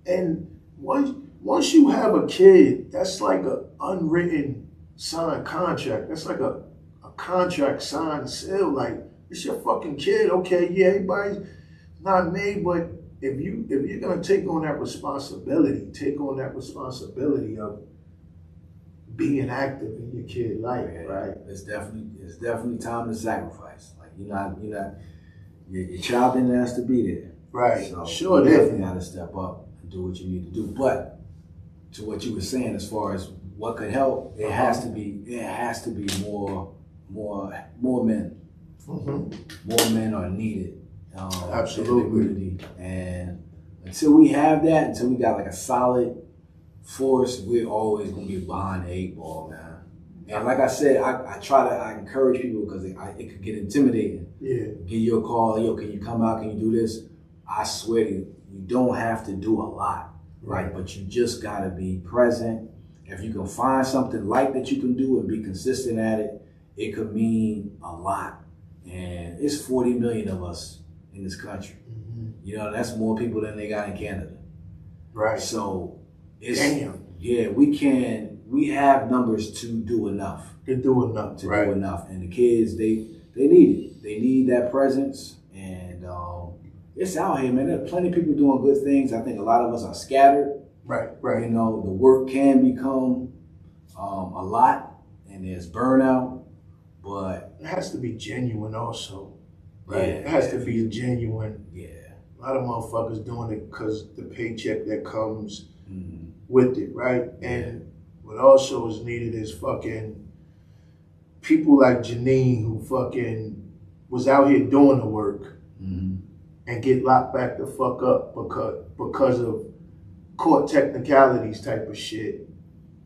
And once you have a kid, that's like an unwritten signed contract. That's like a contract signed seal. Like, it's your fucking kid. Okay, yeah, everybody's not made, but if you're gonna take on that responsibility of being active in your kid's life, right? It's definitely time to sacrifice. Like, your child didn't ask to be there. Right. So sure, you definitely got to step up and do what you need to do. But to what you were saying, as far as what could help, it has to be more men. More men are needed. Absolutely. In the community. And until we have that, until we got like a solid force, we're always gonna be behind the 8 ball, man. And like I said, I encourage people because it could get intimidating. Yeah. Give you a call, yo, can you come out? Can you do this? I swear to you, you don't have to do a lot, right? But you just gotta be present. If you can find something like that you can do and be consistent at it, it could mean a lot. And it's 40 million of us in this country. That's more people than they got in Canada. Right. So we have numbers to do enough. To do enough. Do enough. And the kids, they need it. They need that presence. And it's out here, man. There are plenty of people doing good things. I think a lot of us are scattered. Right. The work can become a lot, and there's burnout. But it has to be genuine also. Right? Yeah, it has to be genuine. Yeah. A lot of motherfuckers doing it because the paycheck that comes with it, right? And what also is needed is fucking people like Janine who fucking was out here doing the work and get locked back the fuck up because of court technicalities type of shit.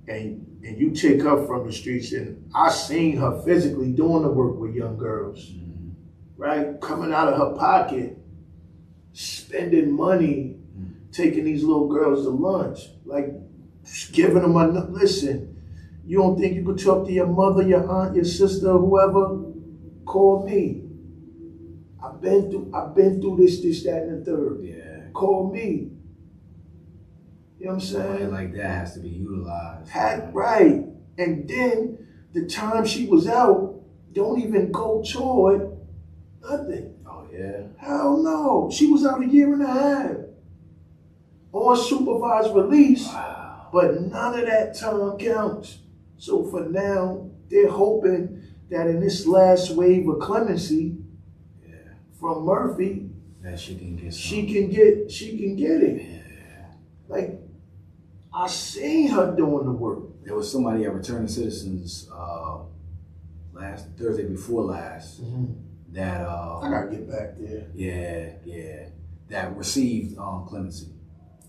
And you take her from the streets, and I seen her physically doing the work with young girls, right? Coming out of her pocket, spending money, taking these little girls to lunch, like giving them listen, you don't think you could talk to your mother, your aunt, your sister, whoever? Call me. I've been through this, that, and the third. Yeah. Call me. You know what I'm saying? Somebody like that has to be utilized. Right. And then the time she was out, don't even go toward nothing. Oh, yeah? Hell no. She was out 1.5 years on supervised release, but none of that time counts. So for now, they're hoping that in this last wave of clemency from Murphy, that she can get it. Yeah. Like, I seen her doing the work. There was somebody at Returning Citizens last Thursday before last that I gotta get back there. Yeah, that received clemency.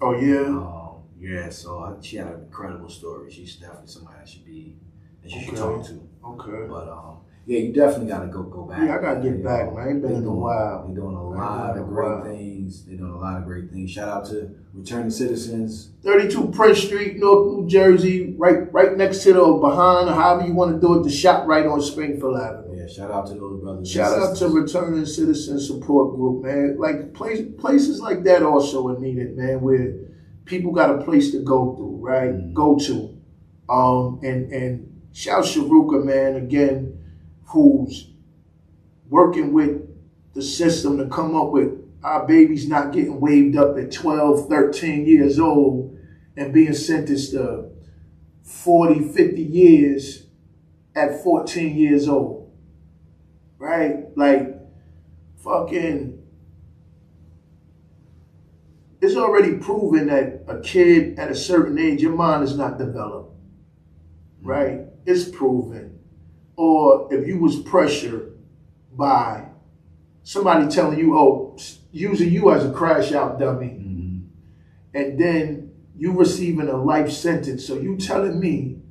Oh yeah. Yeah, so she had an incredible story. She's definitely somebody that you should talk to. Okay. But yeah, you definitely gotta go back. Yeah, I gotta get back, man. Ain't been in a while. They're doing a lot of great things. They're doing a lot of great things. Shout out to Returning Citizens. 32 Prince Street, North New Jersey, right next to the behind, however you want to do it, the shop right on Springfield Avenue. Yeah, shout out to those brothers. Shout out to Returning Citizen Support Group, man. Like places like that also are needed, man, where people got a place to go through, right? Go to. And shout Sharuka, man, again, who's working with the system to come up with our babies not getting waved up at 12, 13 years old and being sentenced to 40, 50 years at 14 years old. Right? Like, fucking, it's already proven that a kid at a certain age, your mind is not developed. Right? It's proven. Or if you was pressured by somebody telling you, oh, using you as a crash out dummy, and then you receiving a life sentence. So you telling me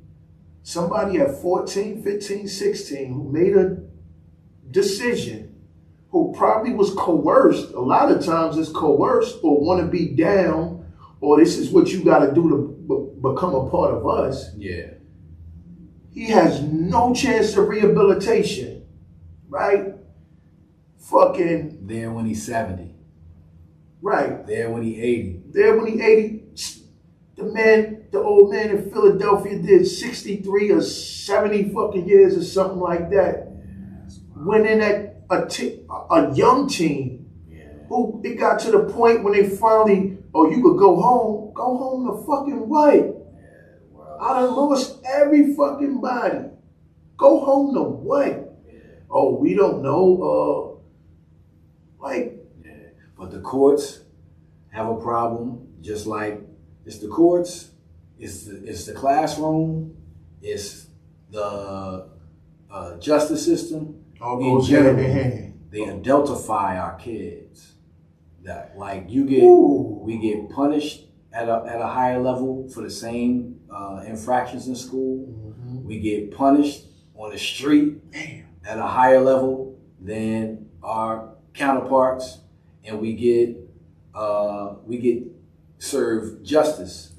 somebody at 14, 15, 16 who made a decision, who probably was coerced, a lot of times it's coerced or want to be down, or this is what you got to do to become a part of us. Yeah. He has no chance of rehabilitation, right? Fucking. There when he's 70. Right. There when he's 80. There when he's 80. The old man in Philadelphia did 63 or 70 fucking years or something like that. Went in at a young team who it got to the point when they finally, oh, you could go home the fucking what? I done lost every fucking body. Go home to what? Oh, we don't know. But the courts have a problem, just like it's the courts, it's the classroom, it's the justice system. All goes hand in hand. They adultify our kids. That like we get punished at a higher level for the same infractions in school. We get punished on the street at a higher level than our counterparts, and we get served justice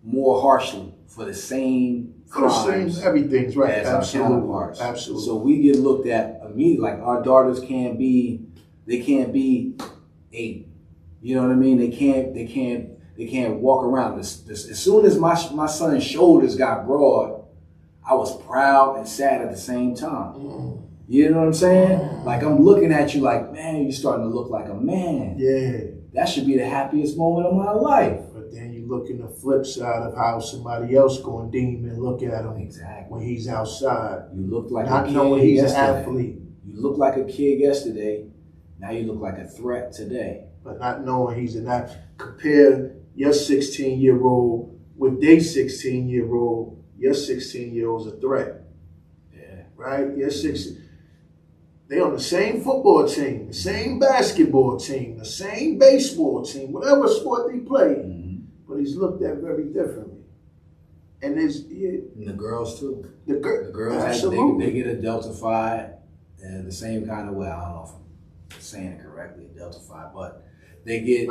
more harshly for the same crimes. Everything's right. As Absolutely. our counterparts. Absolutely. So we get looked at immediately. Like our daughters can't be 8. You know what I mean? They can't walk around. As soon as my son's shoulders got broad, I was proud and sad at the same time. You know what I'm saying? Like I'm looking at you like, man, you're starting to look like a man. Yeah. That should be the happiest moment of my life. But then you look in the flip side of how somebody else going to deem and look at him when he's outside. You look like not a kid knowing he's yesterday. an athlete. You look like a kid yesterday, Now you look like a threat today. But not knowing he's an athlete. Compare your 16-year-old with their 16-year-old. Your 16-year-old's a threat. Yeah. Right? Your 16. They on the same football team, the same basketball team, the same baseball team, whatever sport they play. Mm-hmm. But he's looked at very differently. And and the girls too. The girls, they get adultified in the same kind of way. I don't know if I'm saying it correctly, adultified, but they get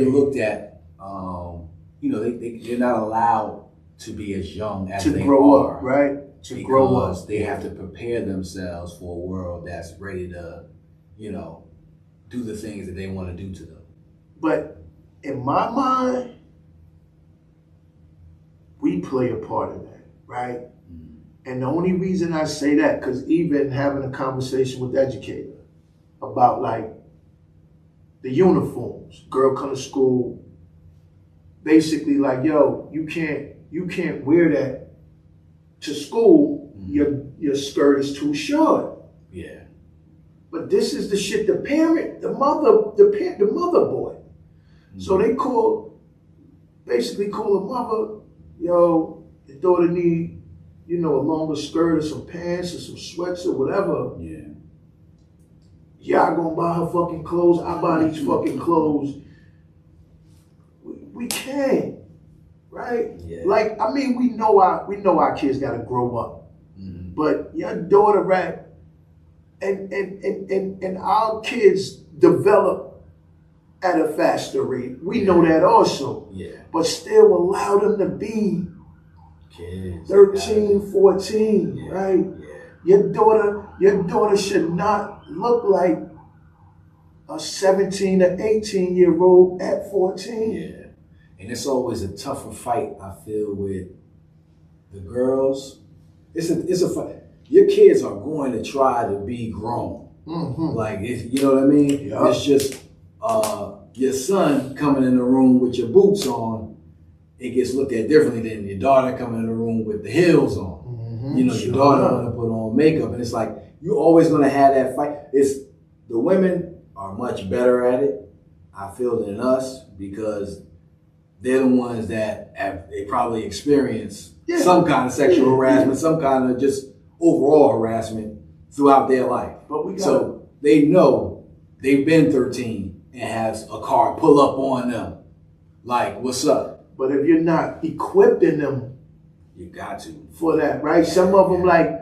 looked at. They're not allowed to be as young as they grow are, up, right? To grow up, they have to prepare themselves for a world that's ready to, do the things that they want to do to them. But in my mind, we play a part in that, right? Mm-hmm. And the only reason I say that, because even having a conversation with the educator about like the uniforms, girl come to school, basically like, yo, you can't wear that to school. Mm-hmm. Your skirt is too short. Yeah. But this is the shit the mother boy. Mm-hmm. So they basically call the mother, yo, your daughter need, a longer skirt or some pants or some sweats or whatever. Yeah. Y'all gonna buy her fucking clothes. I buy these fucking clothes. We can't, right? Yeah. Like, I mean, we know our kids gotta grow up. Mm-hmm. But your daughter, right? And our kids develop at a faster rate. We know that also. Yeah. But still allow them to be kids, 13, 14, right? Yeah. Your daughter should not look like a 17 or 18-year-old at 14. Yeah. And it's always a tougher fight, I feel, with the girls. It's a fight. Your kids are going to try to be grown. Mm-hmm. Like, you know what I mean? Yep. It's just your son coming in the room with your boots on, it gets looked at differently than your daughter coming in the room with the heels on. Mm-hmm. Your daughter going to put on makeup, and it's like you're always going to have that fight. It's the women are much better at it, I feel, than us, because they're the ones that they probably experience some kind of sexual harassment, some kind of just overall harassment throughout their life. So they know they've been 13 and has a car pull up on them. Like, what's up? But if you're not equipping them, you got to for that, right? Some of them, like,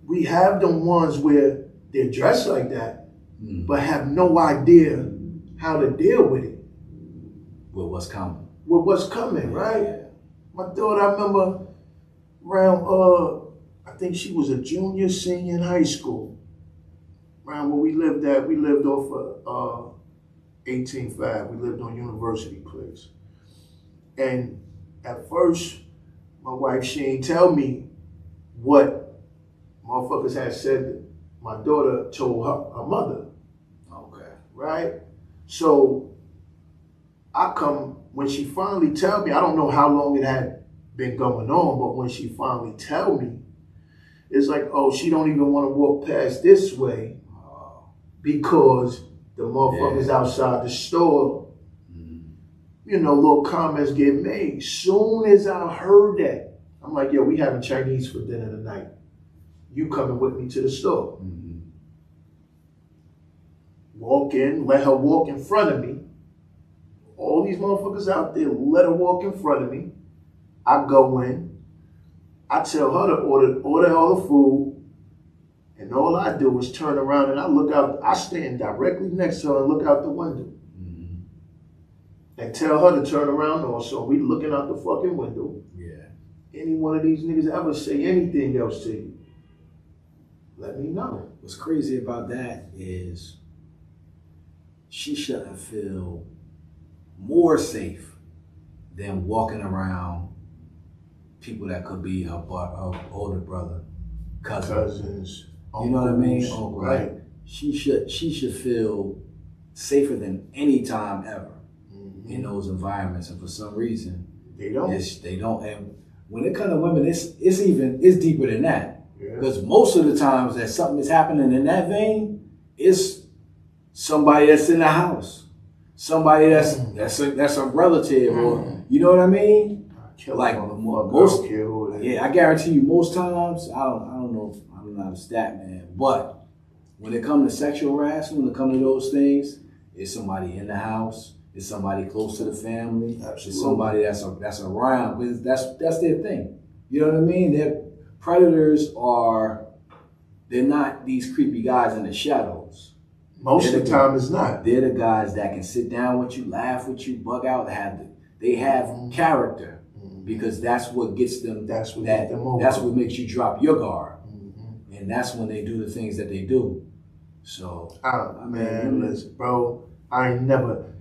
we have them ones where they're dressed like that, but have no idea how to deal with it. With what's coming. With what's coming, right? Yeah. My daughter, I remember around, I think she was a junior, senior in high school. Around where we lived at, we lived off of 18.5. We lived on University Place. And at first, my wife, she ain't tell me what motherfuckers had said that my daughter told her mother. Okay. Right? So when she finally tell me, I don't know how long it had been going on, but when she finally tell me, it's like, oh, she don't even want to walk past this way because the motherfuckers outside the store, little comments get made. Soon as I heard that, I'm like, yo, we having Chinese for dinner tonight. You coming with me to the store. Mm-hmm. Walk in, let her walk in front of me. All these motherfuckers out there, let her walk in front of me. I go in. I tell her to order all the food. And all I do is turn around and I look out. I stand directly next to her and look out the window. Mm-hmm. And tell her to turn around also. We looking out the fucking window. Yeah. Any one of these niggas ever say anything else to you, let me know. What's crazy about that is she shouldn't feel more safe than walking around people that could be her older brother, cousins. You know what I mean? Right. She should feel safer than any time ever in those environments, and for some reason they don't. They don't. And when it comes to women, it's deeper than that. Because most of the times that something is happening in that vein, it's somebody that's in the house, somebody that's a relative, or you know what I mean? Like most, I guarantee you, most times I don't know. I'm not a stat man, but when it comes to sexual harassment, when it comes to those things, it's somebody in the house, it's somebody close to the family, it's somebody that's around, because that's their thing. You know what I mean? Their predators they're not these creepy guys in the shadows. Most of the time, it's not. They're the guys that can sit down with you, laugh with you, bug out. They have character, because that's what gets them. That's what makes you drop your guard, and that's when they do the things that they do. So, listen, bro, I ain't never.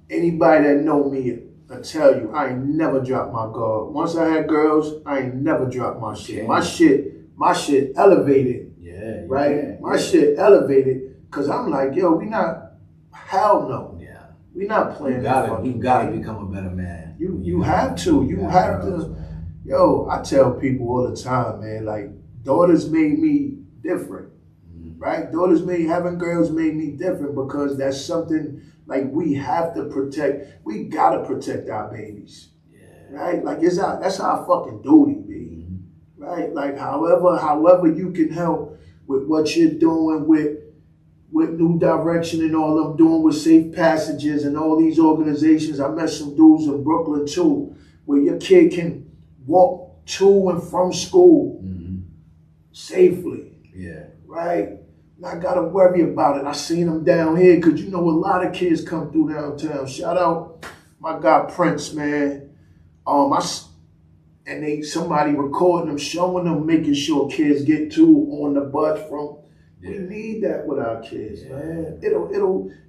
Anybody that know me, I tell you, I ain't never dropped my guard. Once I had girls, I ain't never dropped my shit. My shit elevated. Yeah. Right? My shit elevated, because I'm like, yo, hell no. Yeah. We not playing You gotta become a better man. You have to. You have to. Yo, I tell people all the time, man, like, daughters made me different. Right? Having girls made me different, because that's something like we have to protect. We gotta protect our babies. Yeah. Right? Like that's our fucking duty, B. Right? Like however you can help with what you're doing with New Direction and all I'm doing with Safe Passages and all these organizations. I met some dudes in Brooklyn too, where your kid can walk to and from school safely. Yeah. Right? I gotta worry about it. I seen them down here, because you know a lot of kids come through downtown. Shout out my guy Prince, man. Somebody recording them, showing them, making sure kids get to on the bus from. We need that with our kids, man.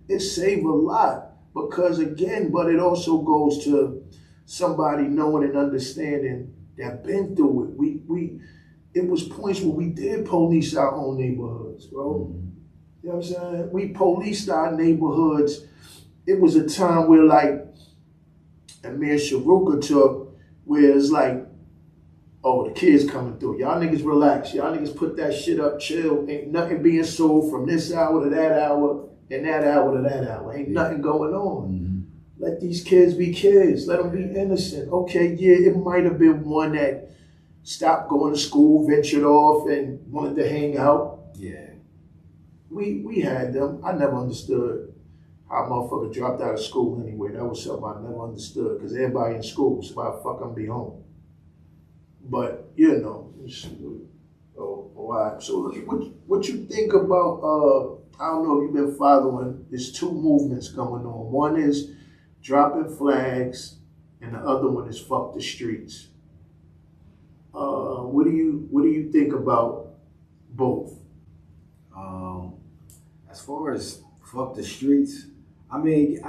It save a lot, because again, but it also goes to somebody knowing and understanding that been through it. It was points where we did police our own neighborhoods, bro. You know what I'm saying? We policed our neighborhoods. It was a time where, like, and me and Sharuka took, where it's like, oh, the kids coming through. Y'all niggas relax. Y'all niggas put that shit up, chill. Ain't nothing being sold from this hour to that hour and that hour to that hour. Ain't nothing going on. Let these kids be kids. Let them be innocent. Okay, yeah, it might have been one that stopped going to school, ventured off, and wanted to hang out. Yeah. We had them. I never understood how a motherfucker dropped out of school anyway. That was something I never understood, because everybody in school, so why the fuck I'm be home? But, you know, why? So what you think about, I don't know if you've been following, there's two movements going on. One is dropping flags, and the other one is fuck the streets. What do you think about both? As far as fuck the streets, I mean,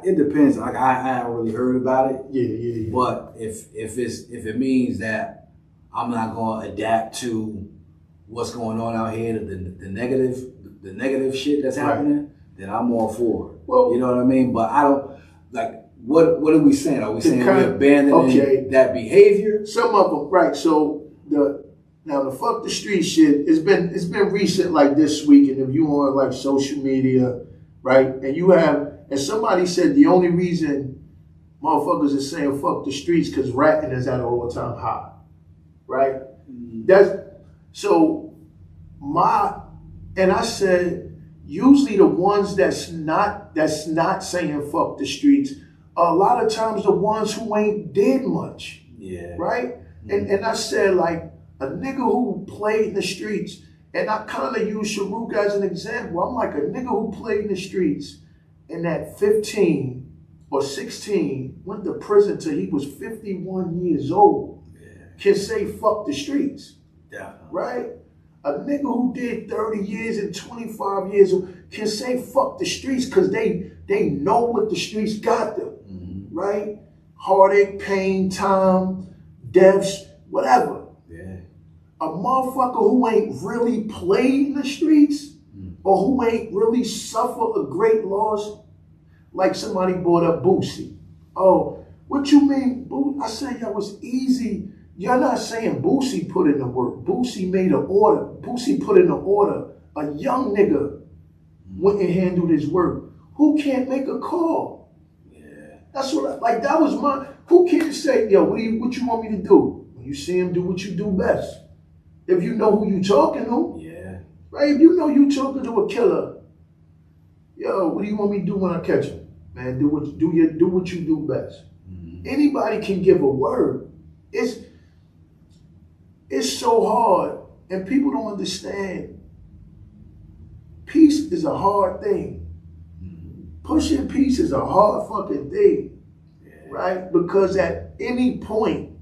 it depends. Like I haven't really heard about it. Yeah. But if it means that I'm not going to adapt to what's going on out here, the negative shit that's happening, then I'm all for it. Well, you know what I mean? But I don't like. What are we saying? Are we saying we're abandoning that behavior? Some of them, right? So the fuck the street shit, it's been recent, like this week, and if you on like social media, right, and somebody said the only reason motherfuckers are saying fuck the streets because ratting is at an all-time high, right? And I said usually the ones that's not saying fuck the streets, a lot of times the ones who ain't did much. Yeah. Right? And I said, like, a nigga who played in the streets, and I kind of use Sharuka as an example. I'm like, a nigga who played in the streets and at 15 or 16 went to prison till he was 51 years old, can say fuck the streets. Yeah. Right? A nigga who did 30 years and 25 years can say fuck the streets because they know what the streets got them. Right? Heartache, pain, time, deaths, whatever. Yeah. A motherfucker who ain't really played in the streets or who ain't really suffered a great loss, like somebody brought up Boosie. Oh, what you mean? I said, yo, it's easy. You're not saying Boosie put in the work. Boosie made an order. Boosie put in an order. A young nigga went and handled his work. Who can't make a call? Yeah. That's what that was my. Who can't say, yo, what you want me to do? When you see him, do what you do best. If you know who you talking to, Yeah. right? If you know you talking to a killer, yo, what do you want me to do when I catch him? Man, do what you do best. Mm-hmm. Anybody can give a word. It's so hard, and people don't understand. Peace is a hard thing. Pushing peace is a hard fucking thing, right? Because at any point,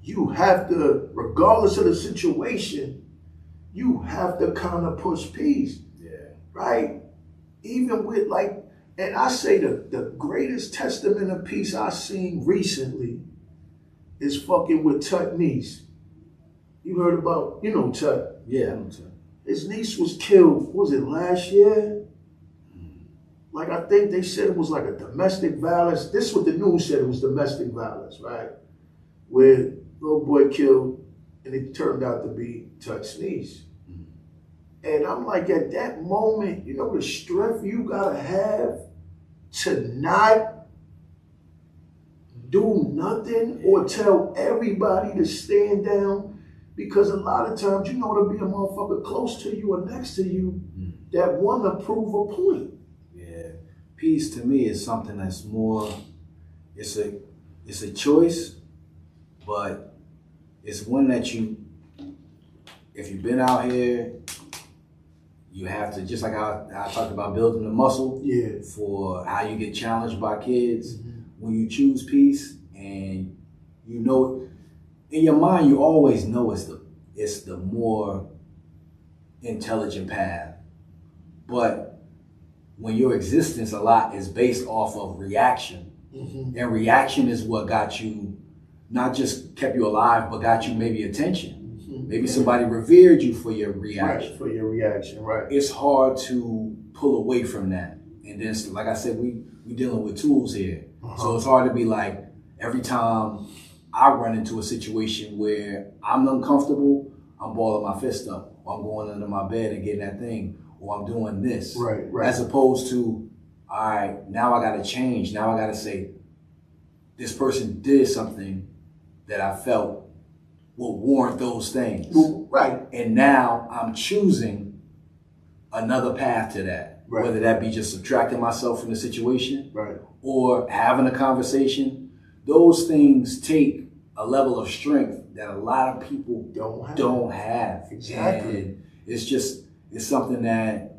you have to, regardless of the situation, you have to kind of push peace, right? Even with and I say the greatest testament of peace I've seen recently is fucking with Tut's niece. You heard about, Tut? Yeah, I know Tut. His niece was killed, was it last year? Like, I think they said it was like a domestic violence. This is what the news said, it was domestic violence, right? Where little boy killed, and it turned out to be Tut's niece. And I'm like, at that moment, the strength you gotta have to not do nothing or tell everybody to stand down. Because a lot of times, there'll be a motherfucker close to you or next to you that want to prove a point. Yeah. Peace to me is something that's more, it's a choice, but it's one that if you've been out here, you have to, just like I talked about building the muscle for how you get challenged by kids. When you choose peace and in your mind, you always know it's the more intelligent path. But when your existence a lot is based off of reaction, and reaction is what got you, not just kept you alive, but got you maybe attention. Maybe somebody revered you for your reaction. Right, for your reaction, right. It's hard to pull away from that. And then, like I said, we dealing with tools here. So it's hard to be like, every time I run into a situation where I'm uncomfortable, I'm balling my fist up, or I'm going under my bed and getting that thing, or I'm doing this. Right. As opposed to, all right, now I gotta change. Now I gotta say, this person did something that I felt will warrant those things. Right. And now I'm choosing another path to that. Right. Whether that be just subtracting myself from the situation, right, or having a conversation. Those things take a level of strength that a lot of people don't have. Exactly. And it's something that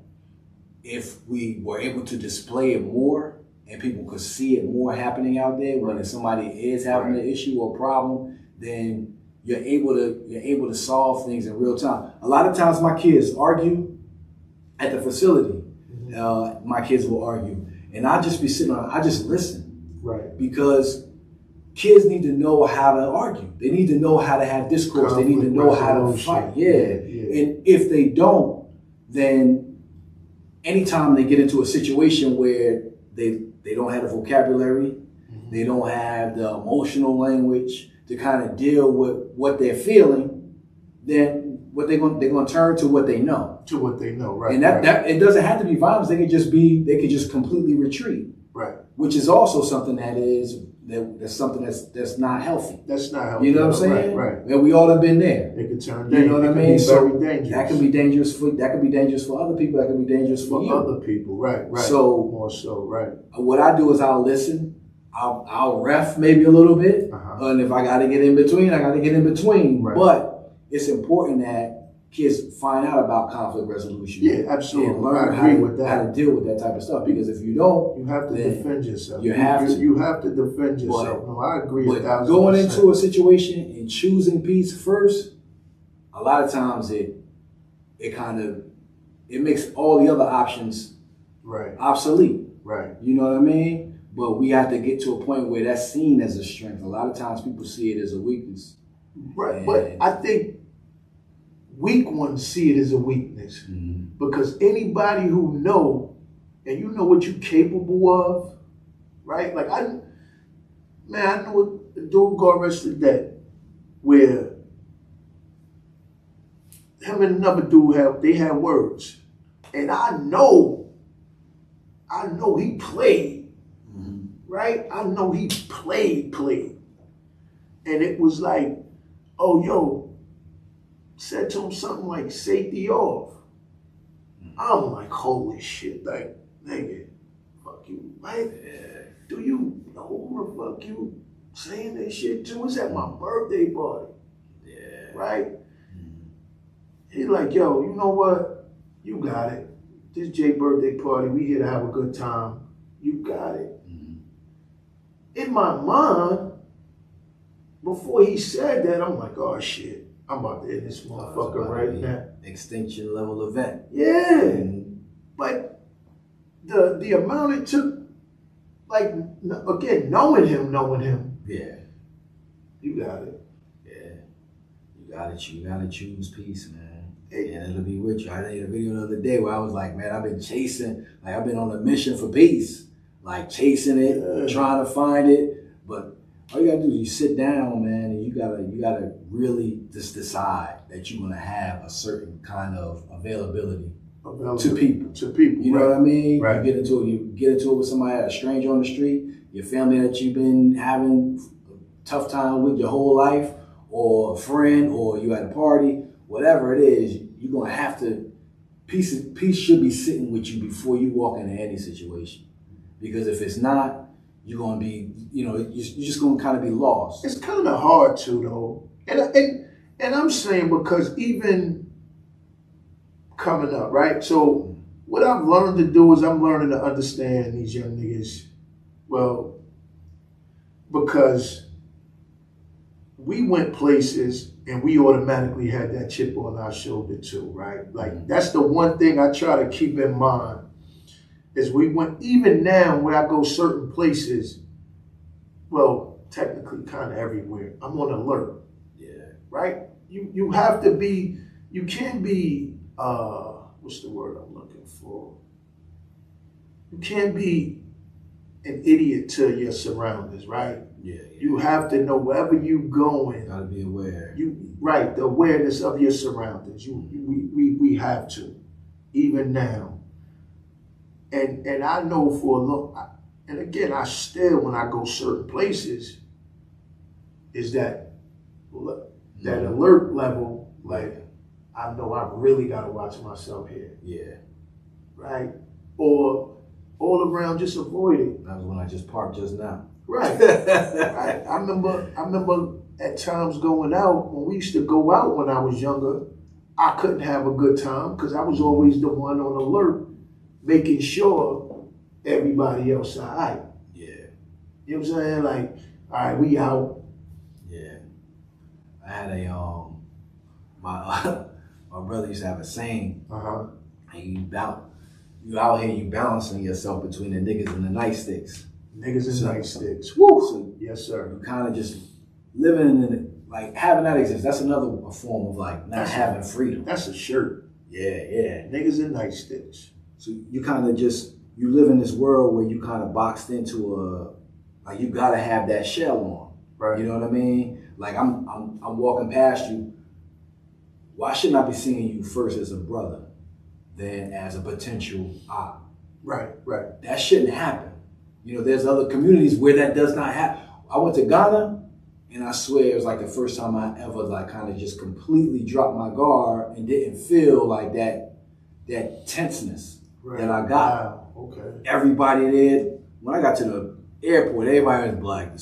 if we were able to display it more and people could see it more happening out there, when somebody is having an issue or problem, then you're able to solve things in real time. A lot of times my kids argue at the facility. My kids will argue, and I just be sitting on. I just listen, right? Because kids need to know how to argue. They need to know how to have discourse. They need to know how to fight. Yeah. And if they don't, then anytime they get into a situation where they don't have the vocabulary, they don't have the emotional language to kind of deal with what they're feeling, then what they're going to turn to what they know. To what they know, right? And that it doesn't have to be violence. They could just completely retreat. Right. Which is also something that's something that's not healthy. That's not healthy. You know what I'm saying? Right. And we all have been there. It could turn dangerous. You know what I mean? So very dangerous. that can be dangerous for other people. That can be dangerous for you. Other people, right. So more so, right. What I do is I'll listen. I'll ref maybe a little bit, and if I got to get in between, I got to get in between. Right. But it's important that kids find out about conflict resolution. Yeah, absolutely. And learn how to deal with that type of stuff. Because if you don't, you have to defend yourself. You have to defend yourself. No, I agree. But going into a situation and choosing peace first, a lot of times it makes all the other options obsolete. Right. You know what I mean? But we have to get to a point where that's seen as a strength. A lot of times people see it as a weakness. Right. But I think weak ones see it as a weakness. Because anybody who know, and you know what you're capable of, right? Like I know a dude got arrested that where him and another dude had words. And I know he played, right? I know he played. And it was like, oh, yo, said to him something like, safety off. I'm like, holy shit, like, nigga, fuck you, right? Do you know who the fuck you saying that shit to? It's at my birthday party, right? He's like, yo, you know what? You got it. This Jay birthday party, we here to have a good time. You got it. In my mind, before he said that, I'm like, oh shit, I'm about to end this motherfucker right now. Extinction level event. Yeah. But the amount it took, like, again, knowing him. Yeah. You got it. Yeah. You gotta choose peace, man. And it'll be with you. I did a video the other day where I was like, man, I've been on a mission for peace. Like chasing it, trying to find it. But all you gotta do is you sit down, man, and you gotta really just decide that you're gonna have a certain kind of availability to people. You know what I mean? Right. You get into it with somebody, a stranger on the street, your family that you've been having a tough time with your whole life, or a friend, or you at a party, whatever it is, you're gonna have to peace should be sitting with you before you walk into any situation. Because if it's not, you're gonna be, you're just gonna kind of be lost. It's kind of hard to though, and I'm saying because even coming up, right? So what I've learned to do is I'm learning to understand these young niggas, well, because we went places and we automatically had that chip on our shoulder too, right? Like that's the one thing I try to keep in mind. Is we went, even now when I go certain places, well, technically kind of everywhere, I'm on alert. Yeah. Right? You have to be, you can't be, what's the word I'm looking for? You can't be an idiot to your surroundings, right? Yeah. You have to know wherever you going. Gotta be aware. Right, the awareness of your surroundings. We have to, even now. And I know for a long, and again, I still, when I go certain places, is that alert level, like, I know I really got to watch myself here. Yeah. Right? Or all around, just avoid it. That was when I just parked just now. Right. Right. I remember at times going out, when we used to go out when I was younger, I couldn't have a good time because I was always the one on alert, making sure everybody else all right. Yeah. You know what I'm saying? Like, all right, we out. Yeah. I had my brother used to have a saying. And you out here, you balancing yourself between the niggas and the nightsticks. Niggas and nightsticks. Woo! So, yes, sir. You kind of just living in it, like having that exist. That's another form of like not having freedom. That's a shirt. Yeah. Niggas and nightsticks. So you kind of you live in this world where you kind of boxed into like you gotta have that shell on. Right. You know what I mean? Like I'm walking past you. Why shouldn't I be seeing you first as a brother than as a potential op? Right. That shouldn't happen. There's other communities where that does not happen. I went to Ghana, and I swear it was like the first time I ever like kind of just completely dropped my guard and didn't feel like that tenseness that I got. Wow. Okay. Everybody there. When I got to the airport, everybody was black.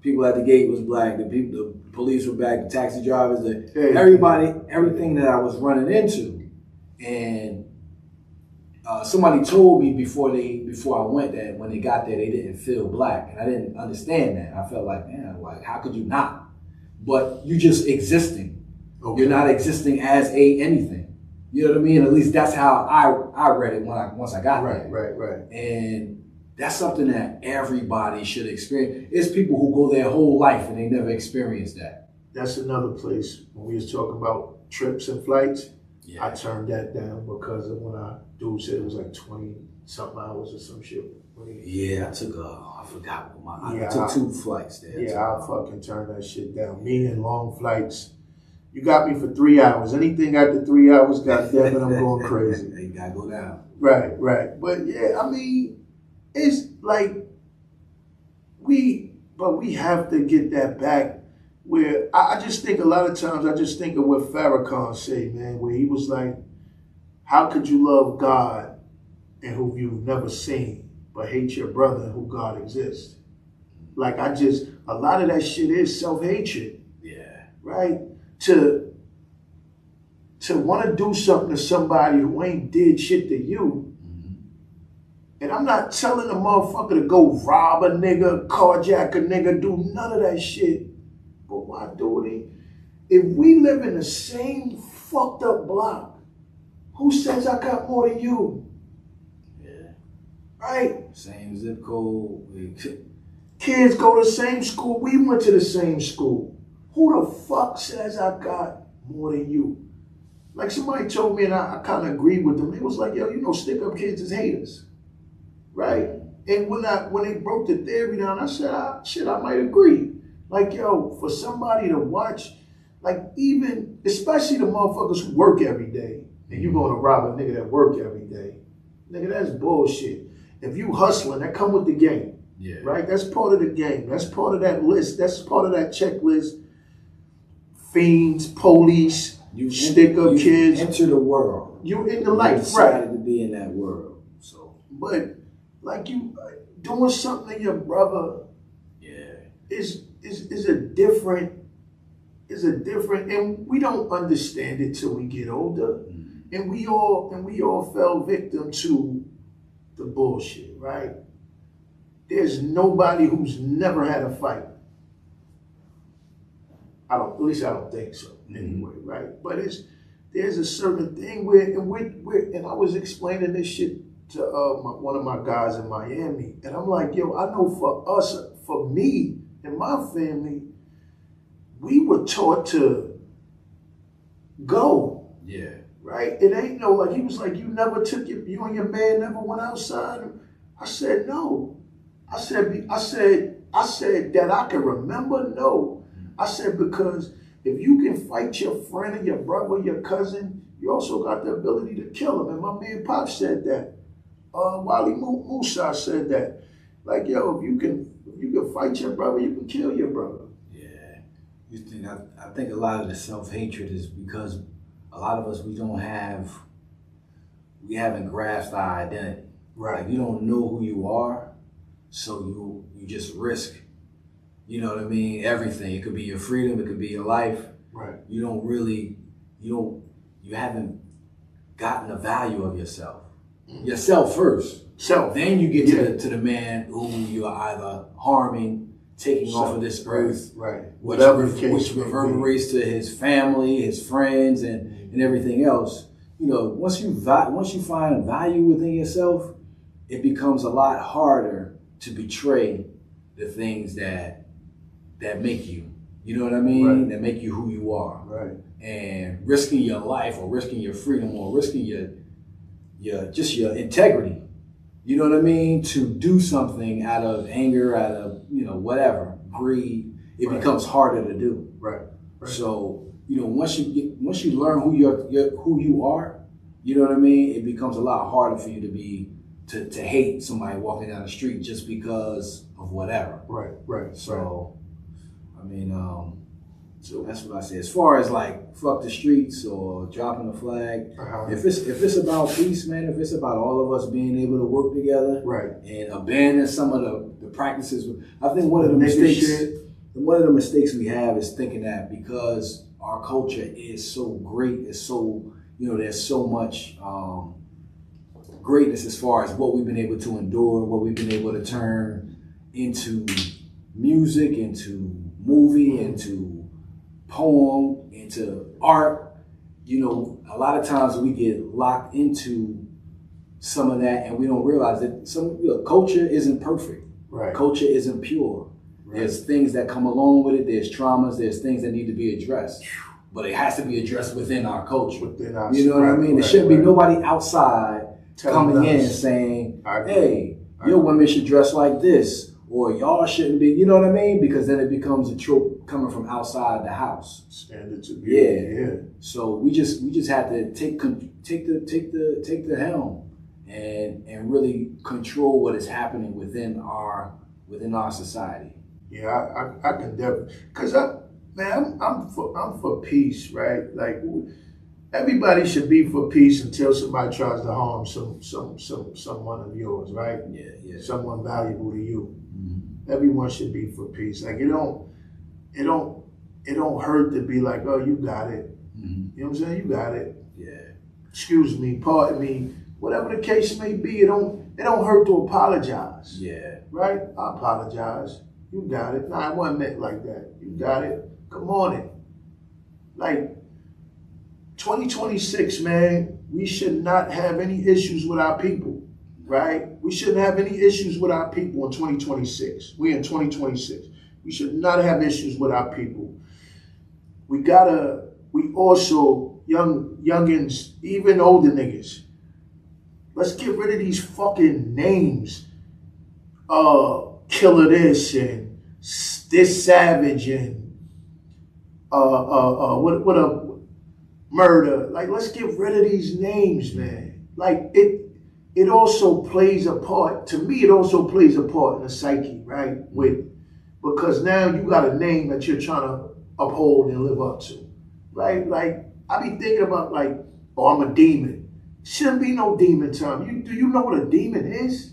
People at the gate was black. The police were black. The taxi drivers. Everybody. Everything that I was running into, and somebody told me before I went that when they got there they didn't feel black, and I didn't understand that. I felt like, man, like how could you not? But you just existing. Okay. You're not existing as anything. You know what I mean? At least that's how I read it once I got there. Right. And that's something that everybody should experience. It's people who go their whole life and they never experienced that. That's another place when we was talking about trips and flights. Yeah. I turned that down because of when dude said it was like 20-something hours or some shit. Yeah, I took I forgot what I took 2 flights there. Yeah, I fucking turned that shit down. Meaning long flights, You got me for 3 hours. Anything after 3 hours, goddamn it, I'm going crazy. You gotta go down. Right. But yeah, I mean, it's like we have to get that back. Where I just think a lot of times, I just think of what Farrakhan said, man, where he was like, how could you love God and who you've never seen, but hate your brother who God exists? Like, a lot of that shit is self-hatred. Yeah. Right? To want to do something to somebody who ain't did shit to you. Mm-hmm. And I'm not telling a motherfucker to go rob a nigga, carjack a nigga, do none of that shit. But why do it? If we live in the same fucked up block, who says I got more than you? Yeah. Right? Same zip code. Kids go to the same school. We went to the same school. Who the fuck says I got more than you? Like somebody told me, and I kind of agreed with them. It was like, yo, stick-up kids is haters. Right? And when they broke the theory down, I said, I might agree. Like, yo, for somebody to watch, like even, especially the motherfuckers who work every day, and you going to rob a nigga that work every day. Nigga, that's bullshit. If you hustling, that come with the game. Yeah. Right? That's part of the game. That's part of that list. That's part of that checklist. Fiends, police, stick-up kids. Enter the world. You in the life, you decided right? to be in that world. So, but like you doing something to your brother, yeah, is a different, and we don't understand it till we get older, and we all fell victim to the bullshit, right? There's nobody who's never had a fight. At least I don't think so. Anyway, right? But there's a certain thing where and I was explaining this shit to one of my guys in Miami, and I'm like, yo, I know for me and my family, we were taught to go. Yeah. Right? It ain't no, like, he was like, you and your man never went outside. I said, no. I said that I can remember, no. I said, because if you can fight your friend or your brother, your cousin, you also got the ability to kill him. And my man Pop said that. Wally Musa said that. Like, yo, if you can fight your brother, you can kill your brother. Yeah. I think a lot of the self-hatred is because a lot of us, we haven't grasped our identity. Right. Like, you don't know who you are, so you just risk, you know what I mean, everything. It could be your freedom, it could be your life. Right. You haven't gotten the value of yourself. Yourself first. Self. Then you get to the man who you are either harming, taking off of this earth. Right. Which reverberates to his family, his friends, and everything else. You know, once you find value within yourself, it becomes a lot harder to betray the things that make you. You know what I mean? Right. That make you who you are. Right. And risking your life, or risking your freedom, or risking your integrity. You know what I mean? To do something out of anger, out of, whatever, greed, it becomes harder to do. Right. So, once you learn who you are, you know what I mean? It becomes a lot harder for you to hate somebody walking down the street just because of whatever. Right. So, I mean, so that's what I say. As far as like fuck the streets or dropping the flag, if it's about peace, man, if it's about all of us being able to work together, right, and abandon some of the practices, I think one of the mistakes we have is thinking that because our culture is so great, it's so, there's so much greatness as far as what we've been able to endure, what we've been able to turn into music, into movie, into poem, into art. A lot of times we get locked into some of that and we don't realize that culture isn't perfect. Right. Culture isn't pure. Right. There's things that come along with it, there's traumas, there's things that need to be addressed. But it has to be addressed within our culture. You know what I mean? There shouldn't be nobody outside coming in and saying, hey, your women should dress like this, or y'all shouldn't be, you know what I mean? Because then it becomes a trope coming from outside the house. Standards of yeah. So we just had to take the helm and really control what is happening within our society. Yeah, I can definitely, cause I'm for peace, right? Like everybody should be for peace until somebody tries to harm someone of yours, right? Yeah. Someone valuable to you. Mm-hmm. Everyone should be for peace. Like it don't hurt to be like, oh, you got it. Mm-hmm. You know what I'm saying? You got it. Yeah. Excuse me, pardon me, whatever the case may be. It don't hurt to apologize. Yeah. Right? I apologize. You got it. Nah, it wasn't meant like that. You got it. Come on in. Like 2026, man, we should not have any issues with our people, right? We shouldn't have any issues with our people in 2026. We in 2026. We should not have issues with our people. We also, youngins, even older niggas, let's get rid of these fucking names. Killer this and this savage and what a murder. Like, let's get rid of these names, man. Like it also plays a part. To me, it also plays a part in the psyche, right? Because now you got a name that you're trying to uphold and live up to, right? Like I be thinking about like, oh, I'm a demon. Shouldn't be no demon time. Do you know what a demon is?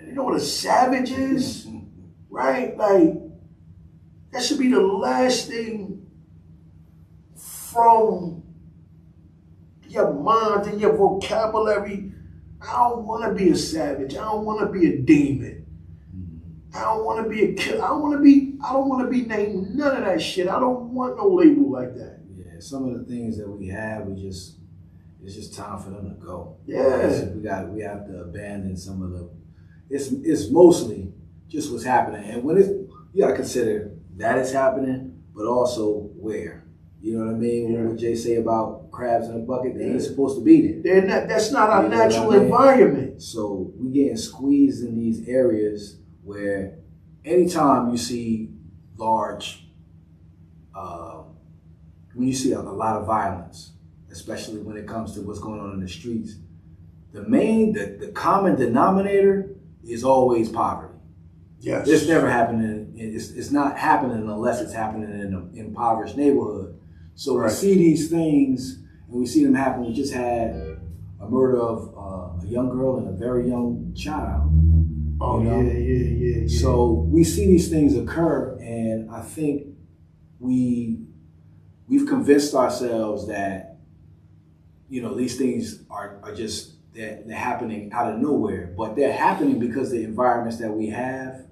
You know what a savage is? Right? Like, that should be the last thing from your mind and your vocabulary. I don't want to be a savage. I don't want to be a demon. I don't want to be a killer. I don't want to be named none of that shit. I don't want no label like that. Yeah, some of the things that we have, it's just time for them to go. Yeah. We have to abandon some of the. It's mostly just what's happening, and you gotta consider that it's happening, but also where. You know what I mean? Yeah. What Jay say about crabs in a bucket, they ain't supposed to be there. That's not our natural environment. So we getting squeezed in these areas where anytime you see large, when you see a lot of violence, especially when it comes to what's going on in the streets, the common denominator is always poverty. Yes. It's never happening. It's not happening unless it's happening in an impoverished neighborhood. So we see these things and we see them happen. We just had a murder of a young girl and a very young child. Oh, you know? Yeah. So we see these things occur, and I think we've convinced ourselves that, you know, these things are just they're happening out of nowhere, but they're happening because the environments that we have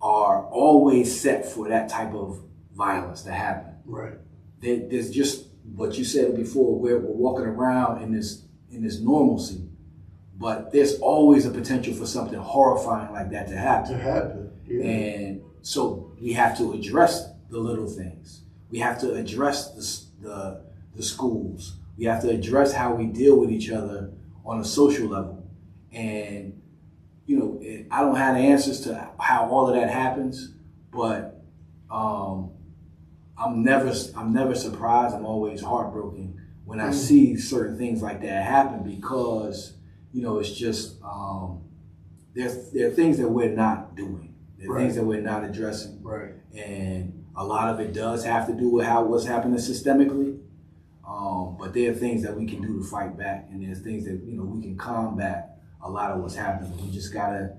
are always set for that type of violence to happen. Right. There's just what you said before, where we're walking around in this normalcy, but there's always a potential for something horrifying like that to happen. Yeah. And so we have to address the little things. We have to address the schools. We have to address how we deal with each other on a social level. And, you know, I don't have the answers to how all of that happens, but I'm never surprised. I'm always heartbroken when I see certain things like that happen, because, you know, it's just, there are things that we're not doing. There are things that we're not addressing. Right. And a lot of it does have to do with what's happening systemically. But there are things that we can do to fight back, and there's things that, you know, we can combat a lot of what's happening. You just gotta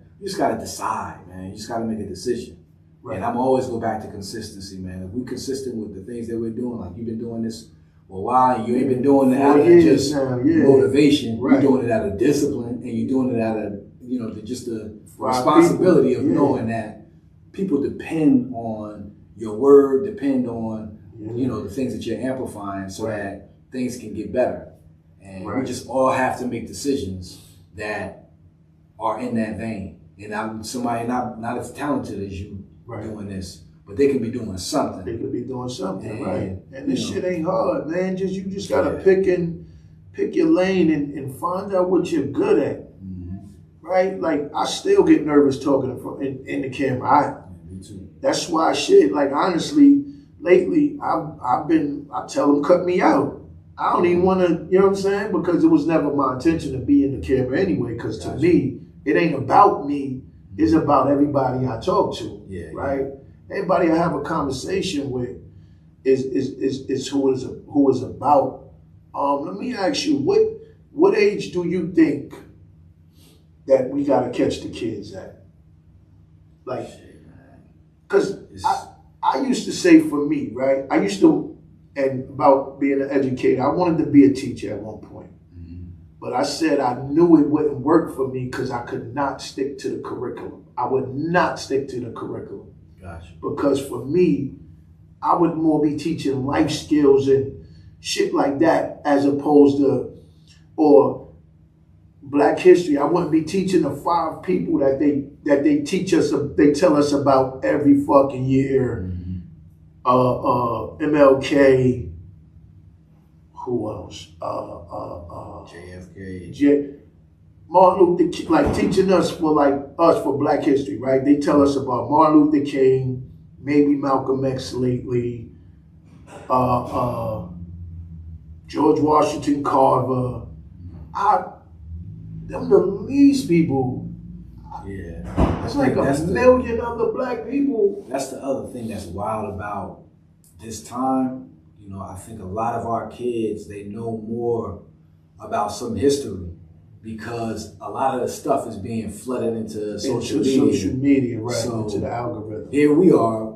decide, man. You just gotta make a decision. Right. And I'm always go back to consistency, man. If we're consistent with the things that we're doing, like you've been doing this for a while, and you ain't been doing it out of just motivation. Right. You're doing it out of discipline, and you're doing it out of, you know, just the responsibility of knowing that people depend on your word, depend on, you know, the things that you're amplifying, so that things can get better. And we just all have to make decisions that are in that vein. And I'm somebody not as talented as you doing this, but they can be doing something. They could be doing something, right? And this shit ain't hard, man. You just gotta pick your lane and find out what you're good at, right? Like, I still get nervous talking in the camera. Me too. That's why like honestly, lately I tell them cut me out. I don't even want to, you know what I'm saying? Because it was never my intention to be in the camera anyway. Because to me, it ain't about me. It's about everybody I talk to, right? Everybody I have a conversation with is who is about. Let me ask you, what age do you think that we gotta catch the kids at? Like, because I used to say for me, right? And about being an educator, I wanted to be a teacher at one point. But I said I knew it wouldn't work for me because I could not stick to the curriculum. I would not stick to the curriculum. Gotcha. Because for me, I would more be teaching life skills and shit like that as opposed to, or Black history. I wouldn't be teaching the 5 people that they teach us, they tell us about every fucking year. MLK, who else? JFK. Martin Luther King, like teaching us for Black history, right? They tell us about Martin Luther King, maybe Malcolm X lately, George Washington Carver. Them the least people. It's like a million other Black people. That's the other thing that's wild about this time. You know, I think a lot of our kids, they know more about some history because a lot of the stuff is being flooded into social media. Right, so into the algorithm. Here we are.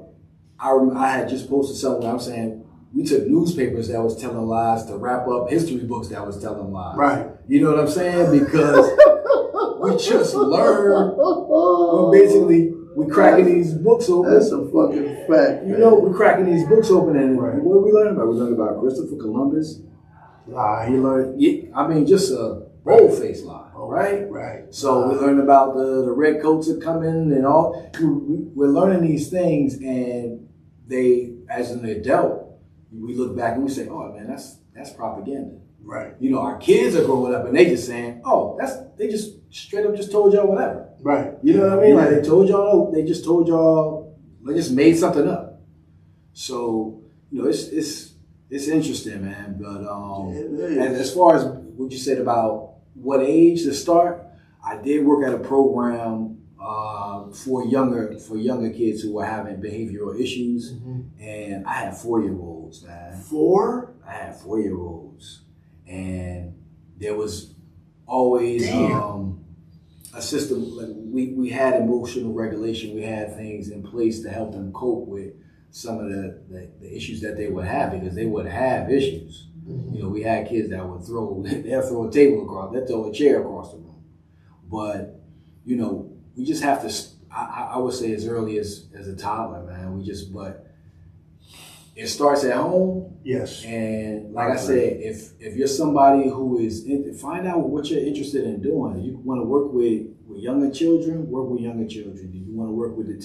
I had just posted something. I'm saying we took newspapers that was telling lies to wrap up history books that was telling lies. Right. You know what I'm saying? Because we just learned. We cracking these books open. That's a fucking fact. You know, we're cracking these books open, and what did we learn about? We learned about Christopher Columbus. Lie. He learned. Just a bold-faced lie, right? Right. So we learned about the red coats are coming and all. We're learning these things, and they, as an adult, we look back and we say, "Oh man, that's propaganda." Right. You know, our kids are growing up and they just saying, "Oh, they just straight up just told y'all whatever." Right. You know what I mean? Like they just told y'all, they just made something up. So, you know, it's interesting, man. But and as far as what you said about what age to start, I did work at a program for younger kids who were having behavioral issues, and I had 4-year-olds, man. 4? I had 4-year-olds, and there was always a system. Like we had emotional regulation. We had things in place to help them cope with some of the issues that they would have, because they would have issues. You know, we had kids that would throw a table across, they'd throw a chair across the room. But, you know, we just have to, I would say as early as a toddler, man, but it starts at home. Yes. And like I said, if you're somebody who is, find out what you're interested in doing. You want to work with younger children, work with younger children. Do you want to work with the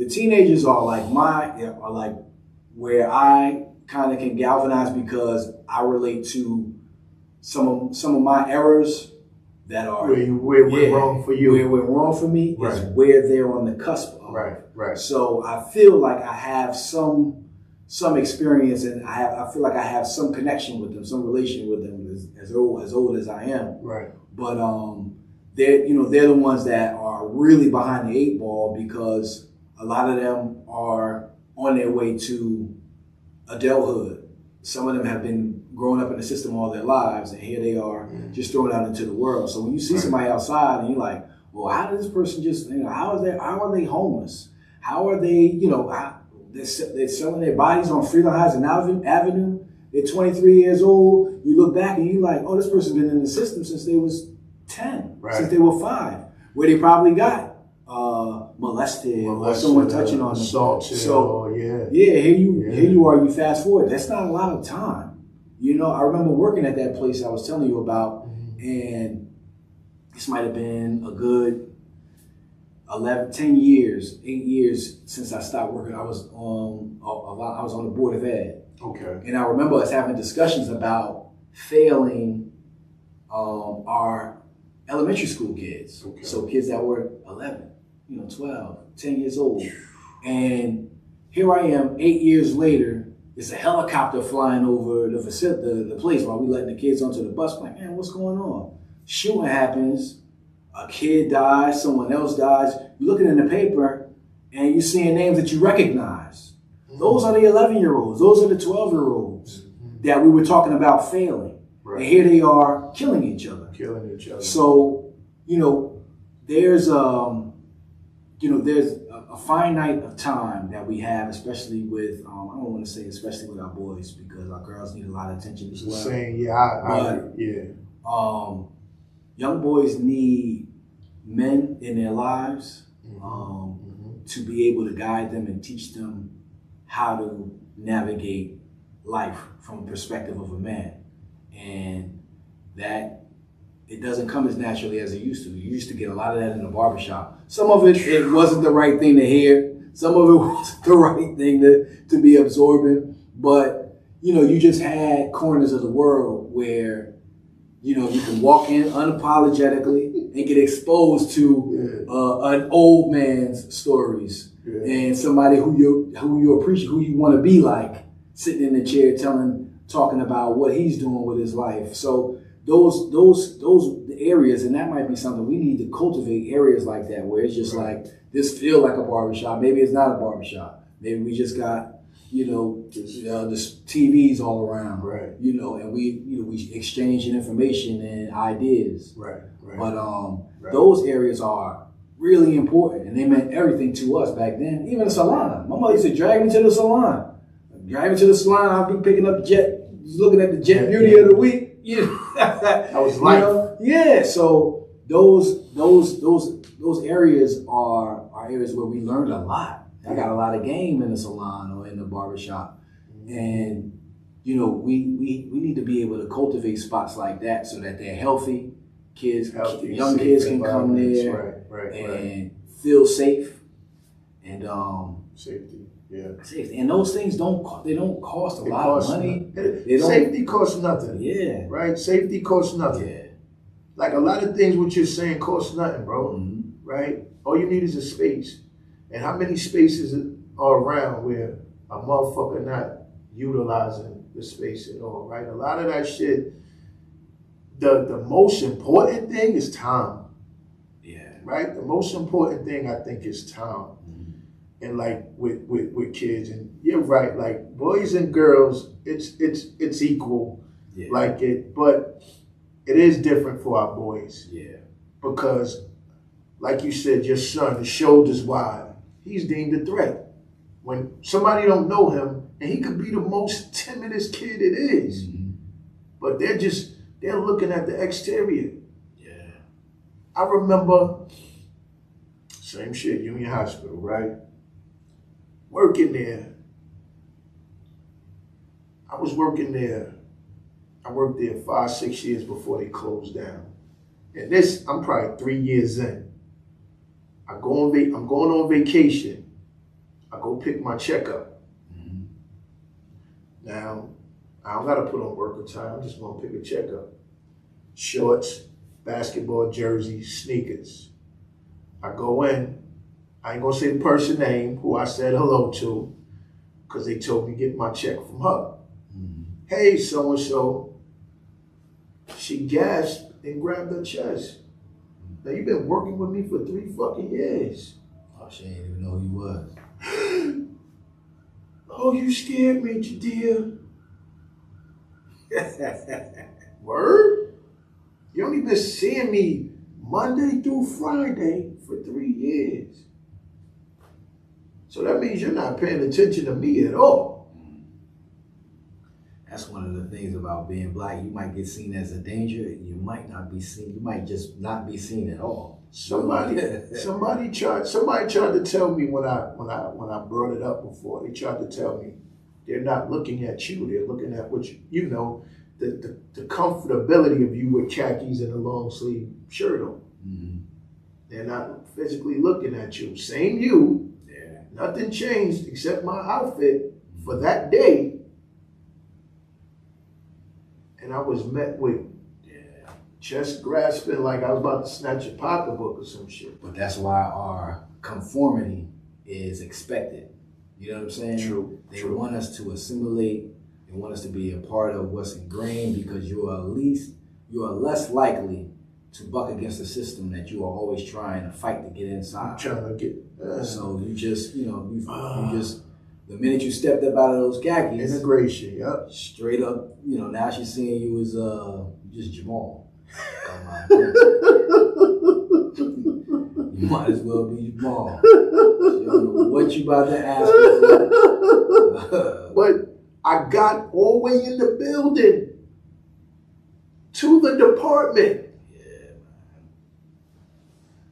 teenagers are like where I kind of can galvanize, because I relate to some of my errors that are where went wrong for you. Where went wrong for me is where they're on the cusp of. Right. So I feel like I have some experience, and I feel like I have some connection with them, some relation with them as old as I am. Right. But they're the ones that are really behind the 8 ball, because a lot of them are on their way to adulthood. Some of them have been growing up in the system all their lives, and here they are just thrown out into the world. So when you see somebody outside and you're like, well, how did this person just, how are they homeless? How are they, they're selling their bodies on Freeland Heights and Avenue. They're 23 years old. You look back and you're like, oh, this person's been in the system since they was 10, since they were 5, where they probably got molested or someone touching on them. Assaulted. So here you are. You fast forward. That's not a lot of time. I remember working at that place I was telling you about, and this might have been a good 8 years since I stopped working. I was on the board of ed. Okay. And I remember us having discussions about failing our elementary school kids. Okay. So kids that were 11, 12, 10 years old. And here I am 8 years later, it's a helicopter flying over the place while we letting the kids onto the bus. I'm like, man, what's going on? Shooting happens, a kid dies, someone else dies. You're looking in the paper and you're seeing names that you recognize. Those are the 11-year-olds. Those are the 12-year-olds that we were talking about failing. Right. And here they are killing each other. So, there's there's a finite of time that we have, especially with, I don't want to say especially with our boys, because our girls need a lot of attention as well. Young boys need men in their lives to be able to guide them and teach them how to navigate life from a perspective of a man. And that it doesn't come as naturally as it used to. You used to get a lot of that in the barbershop. Some of it wasn't the right thing to hear. Some of it wasn't the right thing to be absorbing. But, you just had corners of the world where, you can walk in unapologetically and get exposed to an old man's stories and somebody who you appreciate, who you want to be like, sitting in the chair talking about what he's doing with his life. So those areas, and that might be something we need to cultivate, areas like that where it's just like, this feel like a barbershop. Maybe it's not a barbershop. Maybe we just got the TVs all around, right? And we exchanging information and ideas, right? But those areas are really important, and they meant everything to us back then. Even the salon. My mother used to drag me to the salon. Driving to the salon, I'll be picking up Jet, looking at the Jet Beauty of the Week. That was life. Yeah. So those areas are areas where we learned a lot. I got a lot of game in the salon or in the barbershop, and we need to be able to cultivate spots like that so that they're healthy. Young kids can come there and feel safe and safety. Yeah. Safety. And those things don't cost a lot of money. Safety costs nothing. Yeah. Right? Safety costs nothing. Yeah. Like a lot of things what you're saying costs nothing, bro. Right? All you need is a space. And how many spaces are around where a motherfucker not utilizing the space at all, right? A lot of that shit, the most important thing is time. Yeah. Right? The most important thing I think is time. And like with kids, and you're right, like boys and girls, it's equal, but it is different for our boys. Yeah. Because, like you said, your son, the shoulders wide, he's deemed a threat. When somebody don't know him, and he could be the most timidest kid it is, but they're looking at the exterior. Yeah. I remember, same shit, Union Hospital, right? Working there. I worked there 5-6 years before they closed down. And I'm probably 3 years in. I'm going on vacation. I go pick my check up. Now, I don't gotta put on work attire. I'm just gonna pick a check up. Shorts, basketball jersey, sneakers. I go in. I ain't gonna say the person's name who I said hello to, because they told me to get my check from her. Hey, so-and-so. She gasped and grabbed her chest. Now, you've been working with me for 3 fucking years. Oh, she didn't even know who you was. Oh, you scared me, Jadea. Word? You only been seeing me Monday through Friday for 3 years. So that means you're not paying attention to me at all. That's one of the things about being black. You might get seen as a danger. You might not be seen. You might just not be seen at all. Somebody tried to tell me when I brought it up before. They tried to tell me they're not looking at you. They're looking at what the comfortability of you with khakis and a long sleeve shirt on. They're not physically looking at you. Same you. Nothing changed except my outfit for that day. And I was met with chest grasping like I was about to snatch a pocketbook or some shit. But that's why our conformity is expected. You know what I'm saying? True. They want us to assimilate. They want us to be a part of what's ingrained because you are less likely to buck against the system that you are always trying to fight to get inside. Trying to get. So you just, you just, the minute you stepped up out of those khakis, integration, yep. Straight up, now she's seeing you as just Jamal. You might as well be Jamal. She don't know what you about to ask her. But I got all the way in the building to the department. Yeah,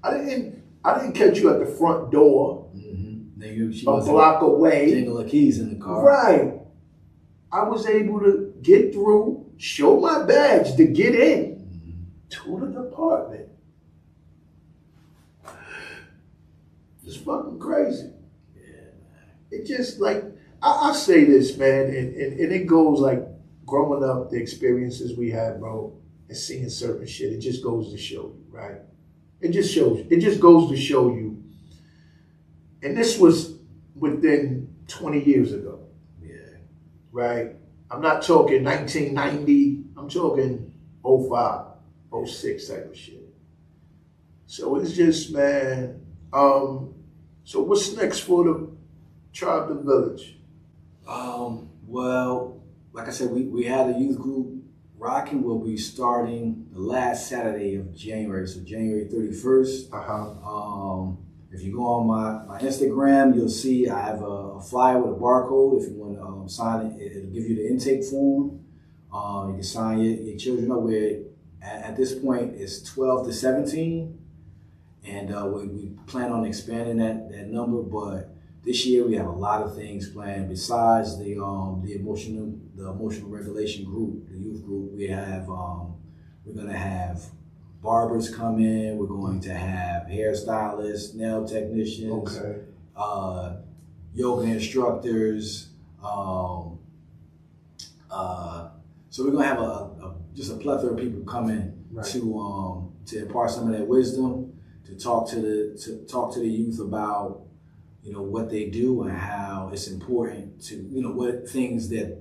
man. I didn't catch you at the front door. Mm-hmm. She a block away. Jingle her keys in the car. Right. I was able to get through, show my badge to get in to the department. It's fucking crazy. Yeah, man. It just like, I say this, man, and it goes like growing up, the experiences we had, bro, and seeing certain shit, it just goes to show you, right? It just goes to show you. And this was within 20 years ago. Yeah. Right? I'm not talking 1990, I'm talking 05, 06 type of shit. So it's just, man, so what's next for the Tribe, the Village? Well, like I said, we had a youth group rocking. We'll be starting the last Saturday of January, so January 31st. If you go on my Instagram, you'll see I have a flyer with a barcode. If you want to sign it, it'll give you the intake form. You can sign your children up where at this point it's 12 to 17. And we plan on expanding that number, but this year we have a lot of things planned. Besides the emotional regulation group, the youth group, we're gonna have barbers come in. We're going to have hairstylists, nail technicians, yoga instructors. So we're gonna have just a plethora of people coming to impart some of that wisdom, to talk to the youth about what they do and how it's important to what things that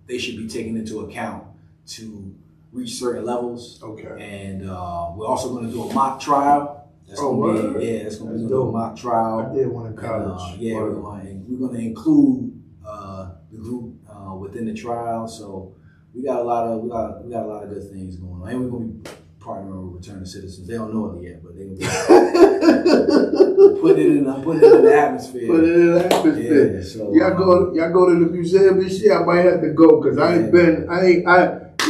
they should be taking into account to reach certain levels. And we're also going to do a mock trial. That's going to be that's going to be a mock trial. I did one in college. And, we're going to include the group within the trial. So we got a lot of good things going on, and we're going to be partnering with Return to Citizens. They don't know it yet, but they're going to be put it in the atmosphere. Put it in the atmosphere. Yeah, so, y'all go to the museum this year. I might have to go because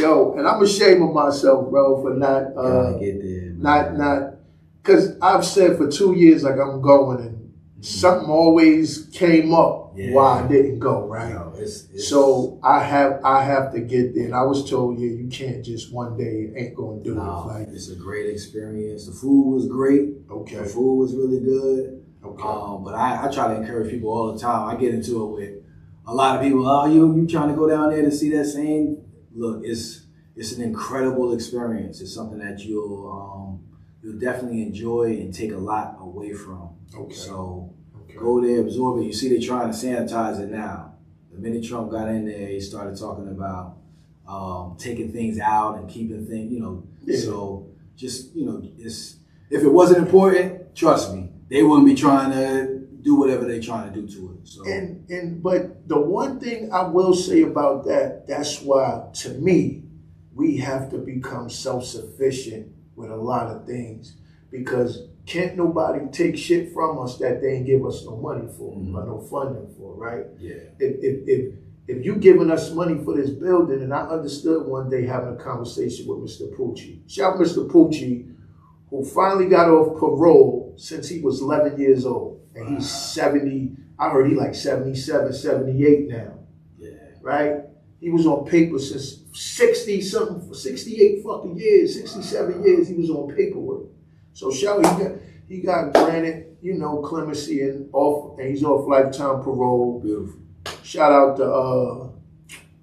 and I'm ashamed of myself, bro, for not get there, not because I've said for 2 years like I'm going, and something always came up why I didn't go, right? No, it's so I have to get there, and I was told, you can't just one day ain't gonna do it. Like, it's a great experience. The food was great. The food was really good. But I try to encourage people all the time. I get into it with a lot of people. Oh, you trying to go down there to see that same? Look, it's an incredible experience. It's something that you'll definitely enjoy and take a lot away from. So go there, absorb it. You see, they're trying to sanitize it now. The minute Trump got in there, he started talking about taking things out and keeping things, So just, if it wasn't important, trust me, they wouldn't be trying to do whatever they're trying to do to it. So but the one thing I will say about that's why, to me, we have to become self-sufficient with a lot of things, because can't nobody take shit from us that they ain't give us no money for or no funding for, right? Yeah. If you giving us money for this building, and I understood one day having a conversation with Mr. Pucci. Shout out Mr. Pucci, who finally got off parole since he was 11 years old. And he's 70, I heard he like 77, 78 now. Yeah. Right? He was on paper since 68 fucking years, 67 years he was on paperwork. So he got granted, clemency and he's off lifetime parole. Beautiful. Shout out to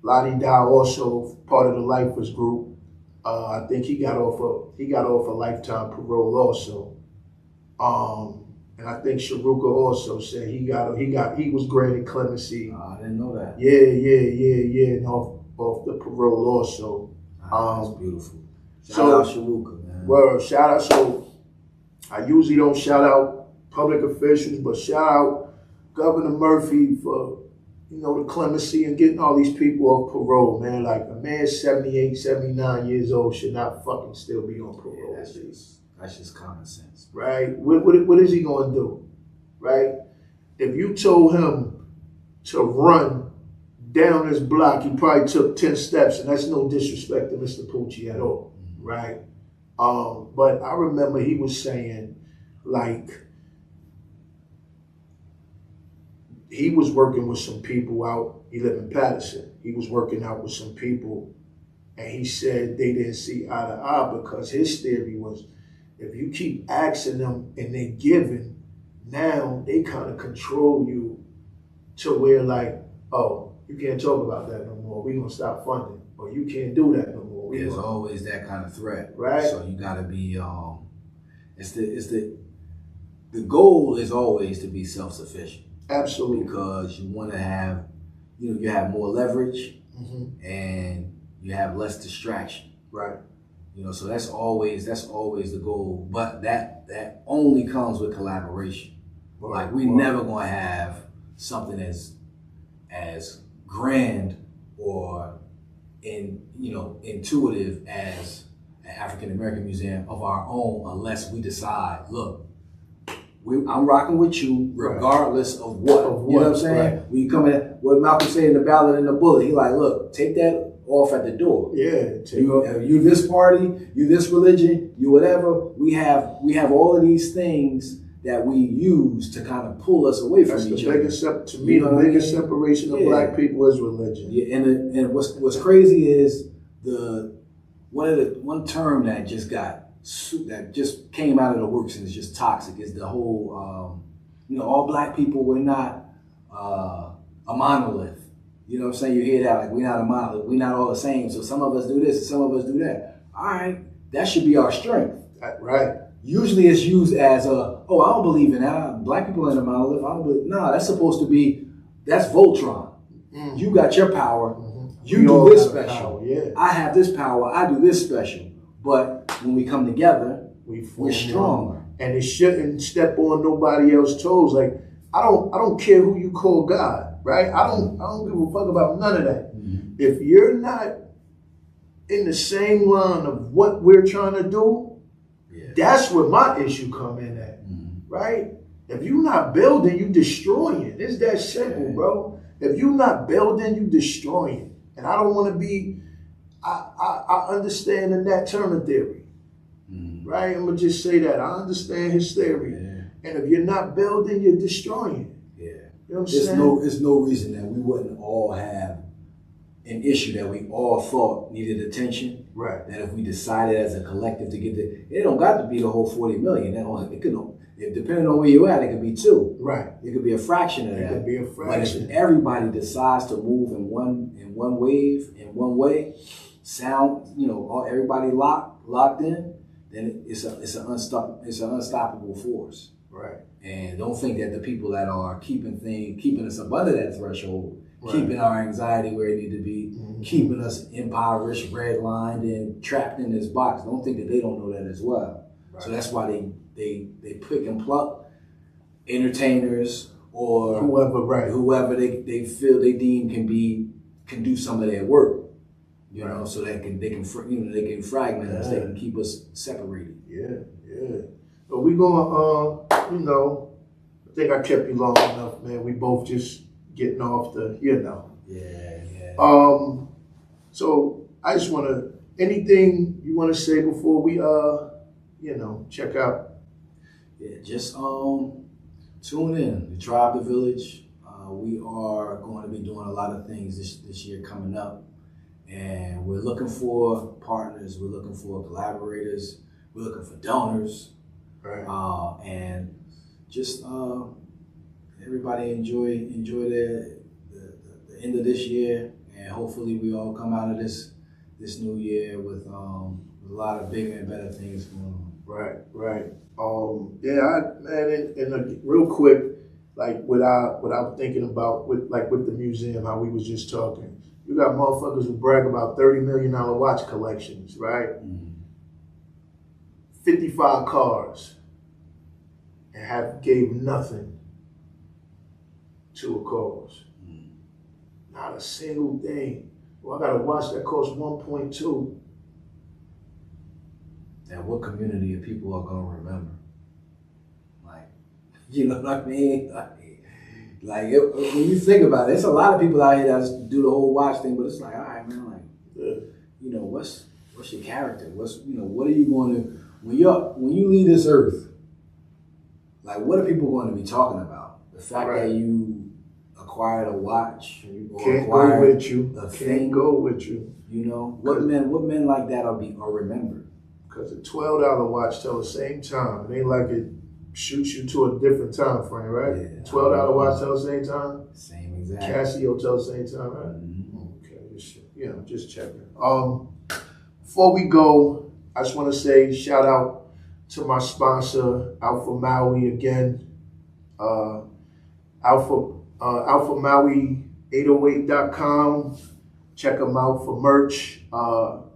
Lottie Dow, also part of the Lifers group. I think he got off a lifetime parole also. And I think Sharuka also said he was granted clemency. I didn't know that. Yeah. And off the parole also. That's beautiful. Shout out Sharuka, man. Well, shout out. So I usually don't shout out public officials, but shout out Governor Murphy for, the clemency and getting all these people off parole, man. Like a man 78, 79 years old should not fucking still be on parole. Yeah, that's just common sense. Right? What is he going to do? Right? If you told him to run down this block, he probably took 10 steps, and that's no disrespect to Mr. Pucci at all. Right? But I remember he was saying, like, he was working with some people out. He lived in Patterson. He was working out with some people, and he said they didn't see eye to eye because his theory was, if you keep asking them and they giving, now they kind of control you to where, like, oh, you can't talk about that no more. We're going to stop funding. Or you can't do that no more. There's always that kind of threat. Right. So you got to be, the goal is always to be self-sufficient. Absolutely. Because you want to have, you have more leverage and you have less distraction. Right. So that's always the goal. But that only comes with collaboration. Like we never gonna have something as grand or intuitive as an African American museum of our own unless we decide, look, I'm rocking with you regardless of what. You know what I'm saying? Right. When you come in, what Malcolm said in The Ballad and the Bullet, he like, look, take that off at the door. Yeah. You this party, you this religion, you whatever. We have all of these things that we use to kind of pull us away from each other. To me, the biggest separation of black people is religion. Yeah, and what's crazy is one term that just came out of the works and is just toxic is the whole all black people, we're not a monolith. You know what I'm saying? You hear that, like, we're not a monolith, we're not all the same, so some of us do this and some of us do that. All right, that should be our strength. Right. Usually it's used as I don't believe in that. Black people ain't a monolith. I don't believe. No, that's supposed to be, that's Voltron. You got your power. You do this special. Yeah. I have this power. I do this special. But when we come together, we're stronger. And it shouldn't step on nobody else's toes. Like, I don't care who you call God, right? I don't give a fuck about none of that. If you're not in the same line of what we're trying to do, that's where my issue come in at, right? If you're not building, you destroying. It's that simple, bro. If you're not building, you destroying. And I don't want to be, I understand the Nat Turner theory, right? I'm going to just say that. I understand his theory. Yeah. And if you're not building, you're destroying. Yeah. You know what I'm saying? There's no reason that we wouldn't all have an issue that we all thought needed attention. Right. That if we decided as a collective to get it don't got to be the whole 40 million. It could, depending on where you're at, it could be 2. Right. It could be a fraction of that. It could be a fraction. But if everybody decides to move in one wave, in one way, sound, everybody locked in, then it's an unstoppable force. Right. And don't think that the people that are keeping us up under that threshold, keeping our anxiety where it need to be, keeping us impoverished, redlined, and trapped in this box. Don't think that they don't know that as well. Right. So that's why they pick and pluck entertainers or whoever they feel they deem can do some of their work. So they can fragment us. They can keep us separated. Yeah. But we gonna I think I kept you long enough, man. We both just getting off the, Yeah. So I just want to, anything you want to say before we, check out? Yeah, just tune in. The Tribe, the Village. We are going to be doing a lot of things this year coming up. And we're looking for partners. We're looking for collaborators. We're looking for donors. Right. And just everybody enjoy the end of this year, and hopefully we all come out of this new year with a lot of bigger and better things going on. Right. And real quick, like without thinking about with the museum, how we was just talking, you got motherfuckers who brag about $30 million watch collections, right? 55 cars, and gave nothing to a cause. Not a single thing. Well, I got a watch that costs 1.2. And what community of people are gonna remember? Like, you know what I mean? When you think about it, it's a lot of people out here that just do the whole watch thing, but it's like, all right, man, you know, what's your character? What are you going to when you leave this earth? Like, what are people going to be talking about? The fact that you acquired a watch, can't go with you. Can't go with you. You know, what men like that are remembered? Because a $12 watch tells the same time. It ain't like it shoots you to a different time frame, right? Yeah. $12 watch tells the same time? Same exact. Casio tells the same time, right? Mm-hmm. Okay, just checking. Before we go, I just want to say shout out to my sponsor, Alpha Maui again. Alpha Maui808.com. Check them out for merch.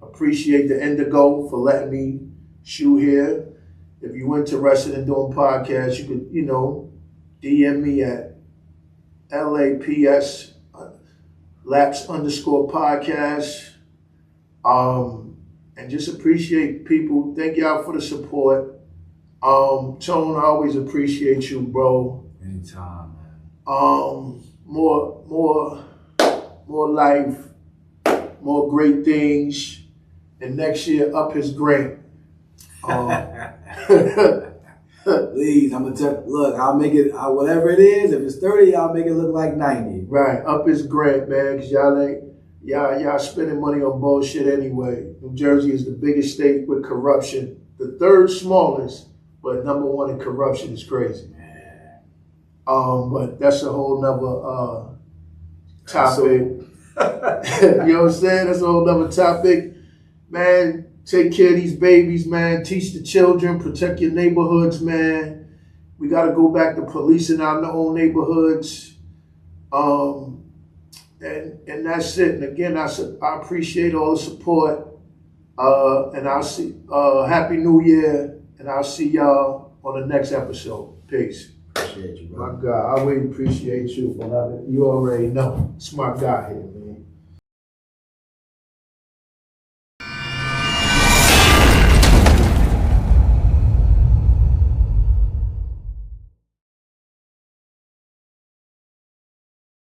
Appreciate the Indigo for letting me shoot here. If you're interested in doing podcasts, you could, DM me at L.A.P.S. L.A.P.S. And just appreciate people. Thank y'all for the support. Tone, I always appreciate you, bro. Anytime, man. More life, more great things. And next year, up his grant. Please, I'm gonna look, I'll make it, whatever it is, if it's 30, I'll make it look like 90. Right, up his grant, man, because y'all spending money on bullshit anyway. New Jersey is the biggest state with corruption. The third smallest, but number one in corruption is crazy. But that's a whole nother topic. You know what I'm saying? That's a whole nother topic. Man, take care of these babies, man. Teach the children, protect your neighborhoods, man. We got to go back to policing our own neighborhoods. And that's it. And again, I appreciate all the support. And I'll see, Happy New Year. And I'll see y'all on the next episode. Peace. Appreciate you, bro. My God, I really appreciate you for having, you already know. Smart guy here, man.